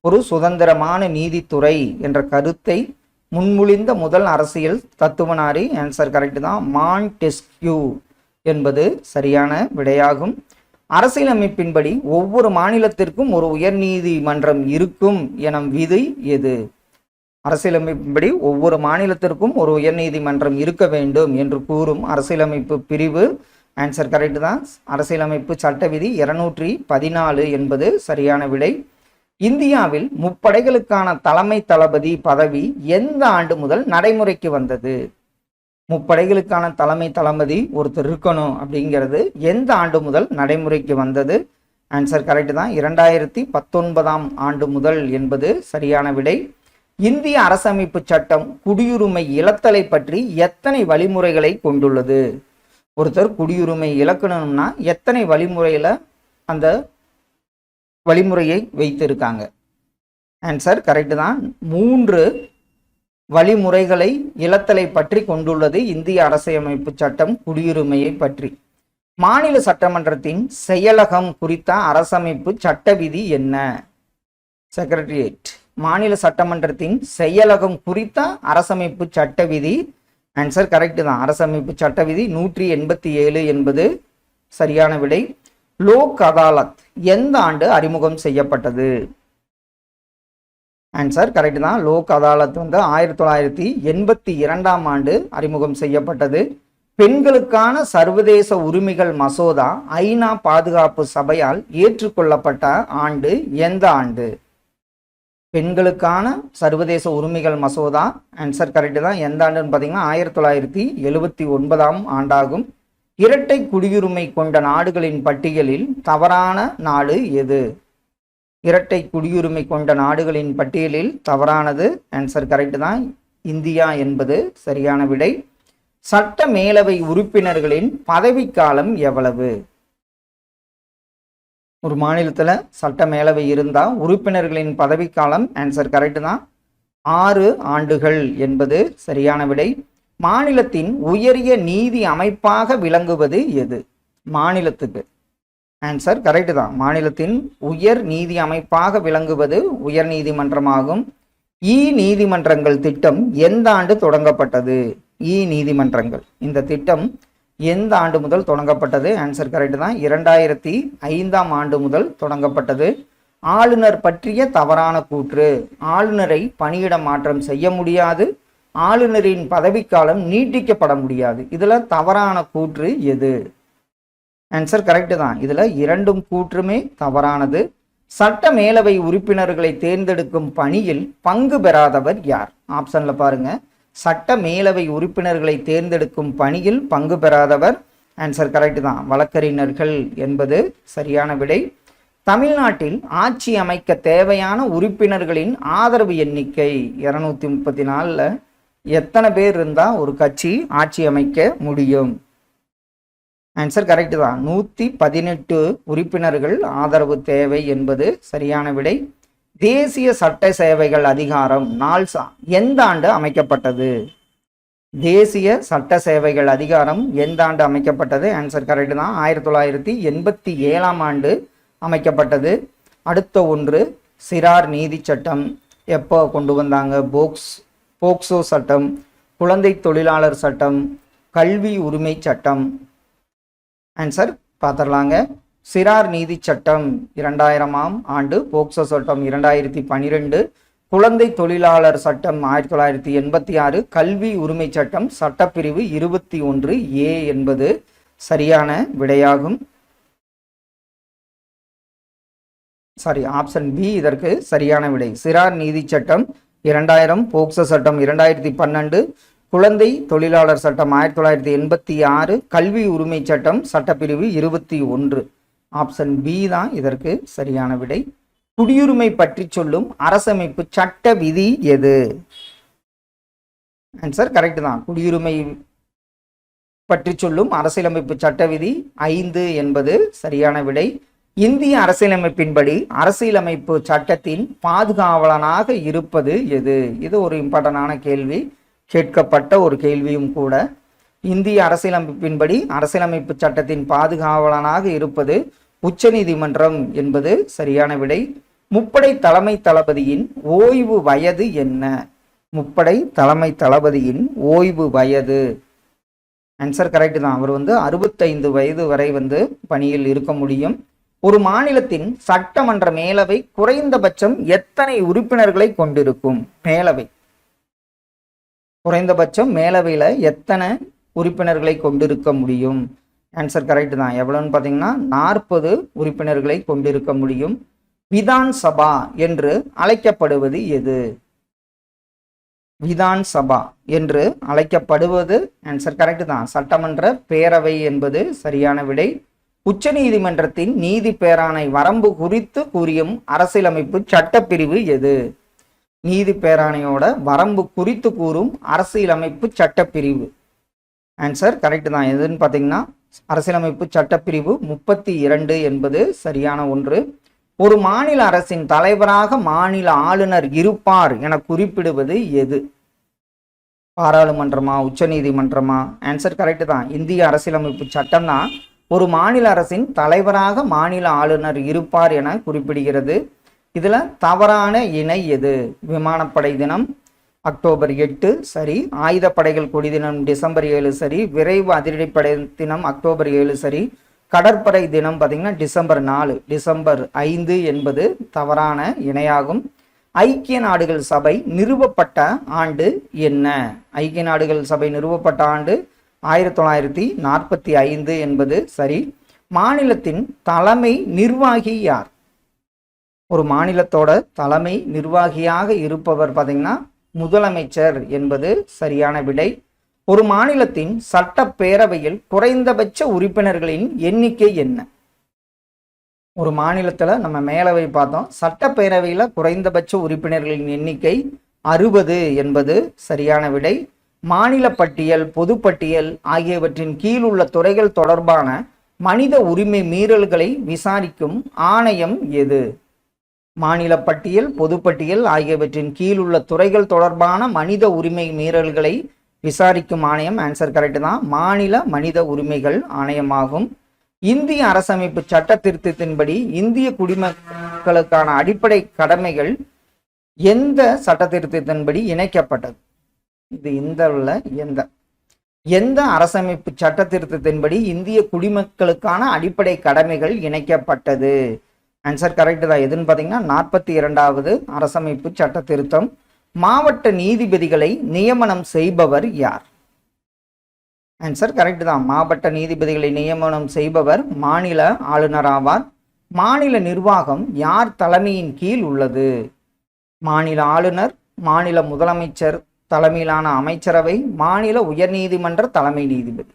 ஒரு சுதந்திரமான நீதித்துறை என்ற கருத்தை முன்மொழிந்த முதல் அரசியல் தத்துவஞானி. ஆன்சர் கரெக்ட் தான், மாண்டெஸ்கியூ என்பது சரியான விடையாகும். அரசியலமைப்பின்படி ஒவ்வொரு மாநிலத்திற்கும் ஒரு உயர்நீதிமன்றம் இருக்கும் எனும் விதி எது? அரசியலமைப்பின்படி ஒவ்வொரு மாநிலத்திற்கும் ஒரு உயர்நீதிமன்றம் இருக்க வேண்டும் என்று கூறும் அரசியலமைப்பு பிரிவு. ஆன்சர் கரெக்ட் தான், அரசியலமைப்பு சட்ட விதி 214 என்பது சரியான விடை. இந்தியாவில் முப்படைகளுக்கான தலைமை தளபதி பதவி எந்த ஆண்டு முதல் நடைமுறைக்கு வந்தது? முப்படைகளுக்கான தலைமை தளபதி ஒருத்தர் இருக்கணும் அப்படிங்கிறது எந்த ஆண்டு முதல் நடைமுறைக்கு வந்தது? ஆன்சர் கரெக்ட் தான், 2019 ஆண்டு முதல் என்பது சரியான விடை. இந்திய அரசமைப்பு சட்டம் குடியுரிமை இழத்தலை பற்றி எத்தனை வழிமுறைகளை கொண்டுள்ளது? ஒருத்தர் குடியுரிமை இழக்கணும்னா எத்தனை வழிமுறையில அந்த வழிமுறையை வைத்திருக்காங்க? ஆன்சர் கரெக்ட் தான், 3 வழிமுறைகளை இழத்தலை பற்றி கொண்டுள்ளது இந்திய அரசியலமைப்பு சட்டம் குடியுரிமையை பற்றி. மாநில சட்டமன்றத்தின் செயலகம் குறித்த அரசமைப்பு சட்ட விதி என்ன? செக்ரட்டரியேட். மாநில சட்டமன்றத்தின் செயலகம் குறித்த அரசமைப்பு சட்ட விதி. ஆன்சர் கரெக்ட் தான், அரசமைப்பு சட்ட விதி 187 என்பது சரியான விடை. லோக் அதாலத் எந்த ஆண்டு அறிமுகம் செய்யப்பட்டது? ஆன்சர் கரெக்ட் தான், லோக் அதாலத் 1982 ஆண்டு அறிமுகம் செய்யப்பட்டது. பெண்களுக்கான சர்வதேச உரிமைகள் மசோதா ஐநா பாதுகாப்பு சபையால் ஏற்றுக்கொள்ளப்பட்ட ஆண்டு எந்த ஆண்டு? பெண்களுக்கான சர்வதேச உரிமைகள் மசோதா. ஆன்சர் கரெக்ட் தான், எந்த ஆண்டுன்னு பார்த்தீங்கன்னா 1979 ஆண்டாகும். இரட்டை குடியுரிமை கொண்ட நாடுகளின் பட்டியலில் தவறான நாடு எது? இரட்டை குடியுரிமை கொண்ட நாடுகளின் பட்டியலில் தவறானது. ஆன்சர் கரெக்ட் தான், இந்தியா என்பது சரியான விடை. சட்ட மேலவை உறுப்பினர்களின் பதவிக்காலம் எவ்வளவு? ஒரு மாநிலத்துல சட்ட மேலவை இருந்தா உறுப்பினர்களின் பதவிக்காலம் ஆன்சர் கரெக்ட் தான், 6 ஆண்டுகள் என்பது சரியான விடை. மாநிலத்தின் உயரிய நீதி அமைப்பாக விளங்குவது எது? மாநிலத்துக்கு ஆன்சர் கரெக்ட் தான், மாநிலத்தின் உயர் நீதி அமைப்பாக விளங்குவது உயர் நீதிமன்றமாகும். நீதிமன்றங்கள் திட்டம் எந்த ஆண்டு தொடங்கப்பட்டது? நீதிமன்றங்கள் இந்த திட்டம் எந்த ஆண்டு முதல் தொடங்கப்பட்டது? ஆன்சர் கரெக்ட் தான், 2005 ஆண்டு முதல் தொடங்கப்பட்டது. ஆளுநர் பற்றிய தவறான கூற்று. ஆளுநரை பணியிட மாற்றம் செய்ய முடியாது, ஆளுநரின் பதவிக்காலம் நீட்டிக்கப்பட முடியாது. இதுல தவறான கூற்று எது? ஆன்சர் கரெக்ட் தான், இதுல 2 கூற்றுமே தவறானது. சட்ட மேலவை உறுப்பினர்களை தேர்ந்தெடுக்கும் பணியில் பங்கு பெறாதவர் யார்? ஆப்ஷன்ல பாருங்க, சட்ட மேலவை உறுப்பினர்களை தேர்ந்தெடுக்கும் பணியில் பங்கு பெறாதவர். ஆன்சர் கரெக்ட் தான், வழக்கறிஞர்கள் என்பது சரியான விடை. தமிழ்நாட்டில் ஆட்சி அமைக்க தேவையான உறுப்பினர்களின் ஆதரவு எண்ணிக்கை 234. எத்தனை பேர் இருந்தா ஒரு கட்சி ஆட்சி அமைக்க முடியும்? ஆன்சர் கரெக்ட் தான், 118 உறுப்பினர்கள் ஆதரவு தேவை என்பது சரியான விடை. தேசிய சட்ட சேவைகள் அதிகாரம் நால்சா எந்த ஆண்டு அமைக்கப்பட்டது? தேசிய சட்ட சேவைகள் அதிகாரம் எந்த ஆண்டு அமைக்கப்பட்டது? ஆன்சர் கரெக்ட் தான், 1987 ஆண்டு அமைக்கப்பட்டது. அடுத்த ஒன்று சிறார் நீதி சட்டம் எப்போ கொண்டு வந்தாங்க? போக்சோ சட்டம், குழந்தை தொழிலாளர் சட்டம், கல்வி உரிமை சட்டம். ஆன்சர் பார்த்துடலாங்க. சிறார் நீதி சட்டம் 2000 ஆண்டு, போக்சோ சட்டம் 2012, குழந்தை தொழிலாளர் சட்டம் 1986, கல்வி உரிமை சட்டம் சட்டப்பிரிவு 21A என்பது சரியான விடையாகும். ஆப்ஷன் பி இதற்கு சரியான விடை. சிறார் நீதி சட்டம் 2000, போக்சோ சட்டம் 2012, குழந்தை தொழிலாளர் சட்டம் 1986, கல்வி உரிமை சட்டம் சட்டப்பிரிவு 21. ஆப்ஷன் பி தான் இதற்கு சரியான விடை. குடியுரிமை பற்றி சொல்லும் அரசமைப்பு சட்ட விதி எது? ஆன்சர் கரெக்ட் தான், குடியுரிமை பற்றி சொல்லும் அரசியலமைப்பு சட்ட விதி 5 என்பது சரியான விடை. இந்திய அரசியலமைப்பின்படி அரசியலமைப்பு சட்டத்தின் பாதுகாவலனாக இருப்பது எது? இது ஒரு இம்பார்ட்டன்டான கேள்வி, கேட்கப்பட்ட ஒரு கேள்வியும் கூட. இந்திய அரசியலமைப்பின்படி அரசியலமைப்பு சட்டத்தின் பாதுகாவலனாக இருப்பது உச்சநீதிமன்றம் என்பது சரியான விடை. முப்படை தலைமை தளபதியின் ஓய்வு வயது என்ன? முப்படை தலைமை தளபதியின் ஓய்வு வயது, ஆன்சர் கரெக்ட் தான். அவர் 65 வயது வரை பணியில் இருக்க முடியும். ஒரு மாநிலத்தின் சட்டமன்ற மேலவை குறைந்தபட்சம் எத்தனை உறுப்பினர்களை கொண்டிருக்கும்? மேலவை குறைந்தபட்சம் மேலவையில் எத்தனை உறுப்பினர்களை கொண்டிருக்க முடியும்? ஆன்சர் கரெக்ட் தான். எவ்வளோன்னு பார்த்தீங்கன்னா 40 உறுப்பினர்களை கொண்டிருக்க முடியும். விதான் சபா என்று அழைக்கப்படுவது எது? விதான் சபா என்று அழைக்கப்படுவது, ஆன்சர் கரெக்ட் தான், சட்டமன்ற பேரவை என்பது சரியான விடை. உச்ச நீதிமன்றத்தின் நீதி பேராணை வரம்பு குறித்து கூறியும் அரசியலமைப்பு சட்டப்பிரிவு எது? நீதி பேராணையோட வரம்பு குறித்து கூறும் அரசியலமைப்பு சட்டப்பிரிவு, ஆன்சர் கரெக்ட் தான். எதுன்னு பார்த்தீங்கன்னா அரசியலமைப்பு சட்டப்பிரிவு 32 என்பது சரியான ஒன்று. ஒரு மாநில அரசின் தலைவராக மாநில ஆளுநர் இருப்பார் என குறிப்பிடுவது எது? பாராளுமன்றமா, உச்ச நீதிமன்றமா? ஆன்சர் கரெக்ட் தான். இந்திய அரசியலமைப்பு சட்டம் தான் ஒரு மாநில அரசின் தலைவராக மாநில ஆளுநர் இருப்பார் என குறிப்பிடுகிறது. இதுல தவறான இணை எது? விமானப்படை தினம் அக்டோபர் 8 சரி, ஆயுதப்படைகள் கொடி தினம் டிசம்பர் 7 சரி, விரைவு அதிரடிப்படை தினம் அக்டோபர் 7 சரி, கடற்படை தினம் பார்த்தீங்கன்னா டிசம்பர் 4, டிசம்பர் 5 என்பது தவறான இணையாகும். ஐக்கிய நாடுகள் சபை நிறுவப்பட்ட ஆண்டு என்ன? ஐக்கிய நாடுகள் சபை நிறுவப்பட்ட ஆண்டு 1945 என்பது சரி. மாநிலத்தின் தலைமை நிர்வாகி யார்? ஒரு மாநிலத்தோட தலைமை நிர்வாகியாக இருப்பவர் பார்த்தீங்கன்னா முதலமைச்சர் என்பது சரியான விடை. ஒரு மாநிலத்தின் சட்டப்பேரவையில் குறைந்தபட்ச உறுப்பினர்களின் எண்ணிக்கை என்ன? ஒரு மாநிலத்தில் நம்ம மேலவை பார்த்தோம், சட்டப்பேரவையில் குறைந்தபட்ச உறுப்பினர்களின் எண்ணிக்கை 60 என்பது சரியான விடை. மாநில பட்டியல், பொதுப்பட்டியல் ஆகியவற்றின் கீழ் உள்ள துறைகள் தொடர்பான மனித உரிமை மீறல்களை விசாரிக்கும் ஆணையம் எது? மாநில பட்டியல், பொதுப்பட்டியல் ஆகியவற்றின் கீழ் உள்ள துறைகள் தொடர்பான மனித உரிமை மீறல்களை விசாரிக்கும் ஆணையம், ஆன்சர் கரெக்ட் தான், மாநில மனித உரிமைகள் ஆணையமாகும். இந்திய அரசமைப்பு சட்ட திருத்தத்தின்படி இந்திய குடிமக்களுக்கான அடிப்படை கடமைகள் எந்த சட்ட திருத்தத்தின்படி இணைக்கப்பட்டது? இது எந்த அரசமைப்பு சட்ட திருத்தத்தின்படி இந்திய குடிமக்களுக்கான அடிப்படை கடமைகள் இணைக்கப்பட்டது? ஆன்சர் கரெக்ட் தான். எதுன்னு பார்த்தீங்கன்னா 42வது அரசமைப்பு சட்ட திருத்தம். மாவட்ட நீதிபதிகளை நியமனம் செய்பவர் யார்? ஆன்சர் கரெக்ட் தான். மாவட்ட நீதிபதிகளை நியமனம் செய்பவர் மாநில ஆளுநர் ஆவார். மாநில நிர்வாகம் யார் தலைமையின் கீழ் உள்ளது? மாநில ஆளுநர், மாநில முதலமைச்சர் தலைமையிலான அமைச்சரவை, மாநில உயர்நீதிமன்ற தலைமை நீதிபதி.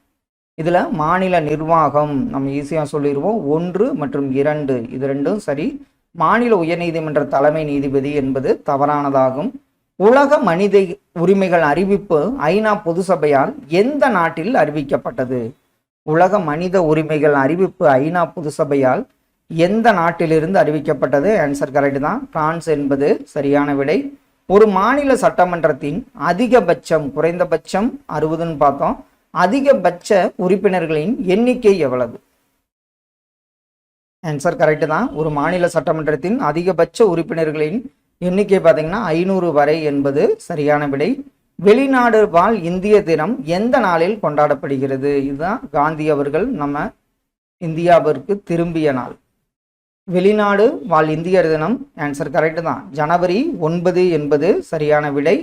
இதுல மாநில நிர்வாகம் நம்ம ஈஸியா சொல்லிடுவோம், 1 மற்றும் 2 இது ரெண்டும் சரி. மாநில உயர்நீதிமன்ற தலைமை நீதிபதி என்பது தவறானதாகும். உலக மனித உரிமைகள் அறிவிப்பு ஐநா பொது சபையால் எந்த நாட்டில் அறிவிக்கப்பட்டது? உலக மனித உரிமைகள் அறிவிப்பு ஐநா பொது சபையால் எந்த நாட்டிலிருந்து அறிவிக்கப்பட்டது? ஆன்சர் கரெக்ட் தான், பிரான்ஸ் என்பது சரியான விடை. ஒரு மாநில சட்டமன்றத்தின் அதிகபட்சம், குறைந்தபட்சம் 60ன்னு பார்த்தோம், அதிகபட்ச உறுப்பினர்களின் எண்ணிக்கை எவ்வளவு? ஆன்சர் கரெக்ட் தான். ஒரு மாநில சட்டமன்றத்தின் அதிகபட்ச உறுப்பினர்களின் எண்ணிக்கை பார்த்தீங்கன்னா 500 வரை என்பது சரியான விடை. வெளிநாடு வாழ் இந்திய தினம் எந்த நாளில் கொண்டாடப்படுகிறது? இதுதான் காந்தி அவர்கள் நம்ம இந்தியாவிற்கு திரும்பிய நாள். வெளிநாடு வாழ் இந்தியர் தினம், ஆன்சர் கரெக்ட் தான், ஜனவரி 9 என்பது சரியான விடை.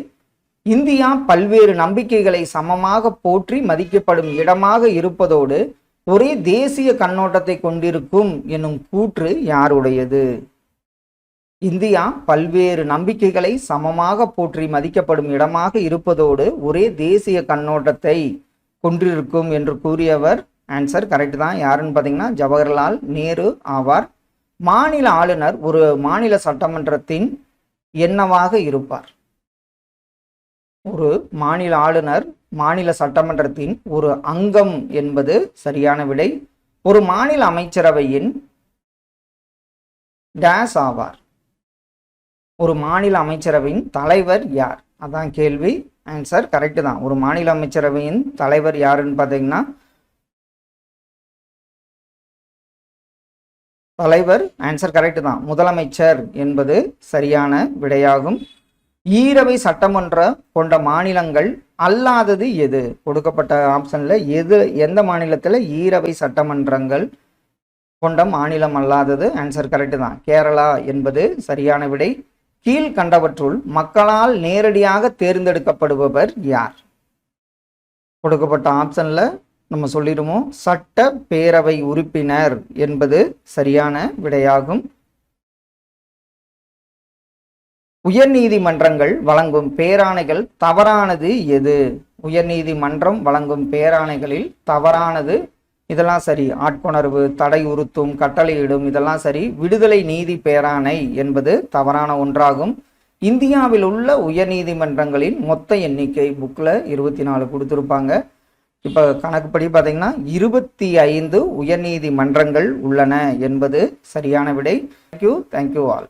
இந்தியா பல்வேறு நம்பிக்கைகளை சமமாக போற்றி மதிக்கப்படும் இடமாக இருப்பதோடு ஒரே தேசிய கண்ணோட்டத்தை கொண்டிருக்கும் என்னும் கூற்று யாருடையது? இந்தியா பல்வேறு நம்பிக்கைகளை சமமாக போற்றி மதிக்கப்படும் இடமாக இருப்பதோடு ஒரே தேசிய கண்ணோட்டத்தை கொண்டிருக்கும் என்று கூறியவர், ஆன்சர் கரெக்ட் தான், யாருன்னு பார்த்தீங்கன்னா ஜவஹர்லால் நேரு ஆவார். மாநில ஆளுநர் ஒரு மாநில சட்டமன்றத்தின் என்னவாக இருப்பார்? ஒரு மாநில ஆளுநர் மாநில சட்டமன்றத்தின் ஒரு அங்கம் என்பது சரியான விடை. ஒரு மாநில அமைச்சரவையின் டேஸ் ஆவார். ஒரு மாநில அமைச்சரவையின் தலைவர் யார்? அதான் கேள்வி. ஆன்சர் கரெக்டு தான். ஒரு மாநில அமைச்சரவையின் தலைவர் யாருன்னு பார்த்தீங்கன்னா தலைவர் ஆன்சர் கரெக்டு தான், முதலமைச்சர் என்பது சரியான விடையாகும். ஈரவை சட்டமன்ற கொண்ட மாநிலங்கள் அல்லாதது எது? கொடுக்கப்பட்ட ஆப்ஷன்ல எந்த மாநிலத்தில் ஈரவை சட்டமன்றங்கள் கொண்ட மாநிலம் அல்லாதது? ஆன்சர் கரெக்டு தான், கேரளா என்பது சரியான விடை. கீழ்கண்டவற்றுள் மக்களால் நேரடியாக தேர்ந்தெடுக்கப்படுபவர் யார்? கொடுக்கப்பட்ட ஆப்ஷன்ல நம்ம சொல்லிடுவோம், சட்ட பேரவை உறுப்பினர் என்பது சரியான விடையாகும். உயர்நீதிமன்றங்கள் வழங்கும் பேராணைகள் தவறானது எது? உயர்நீதிமன்றம் வழங்கும் பேராணைகளில் தவறானது இதெல்லாம் சரி. ஆட்கொணர்வு, தடை உறுத்தும், கட்டளையிடும் இதெல்லாம் சரி. விடுதலை நீதி பேராணை என்பது தவறான ஒன்றாகும். இந்தியாவில் உள்ள உயர்நீதிமன்றங்களின் மொத்த எண்ணிக்கை புக்கில் 24 கொடுத்துருப்பாங்க. இப்போ கணக்குப்படி பார்த்தீங்கன்னா 25 உயர்நீதிமன்றங்கள் உள்ளன என்பது சரியான விடை. Thank you all.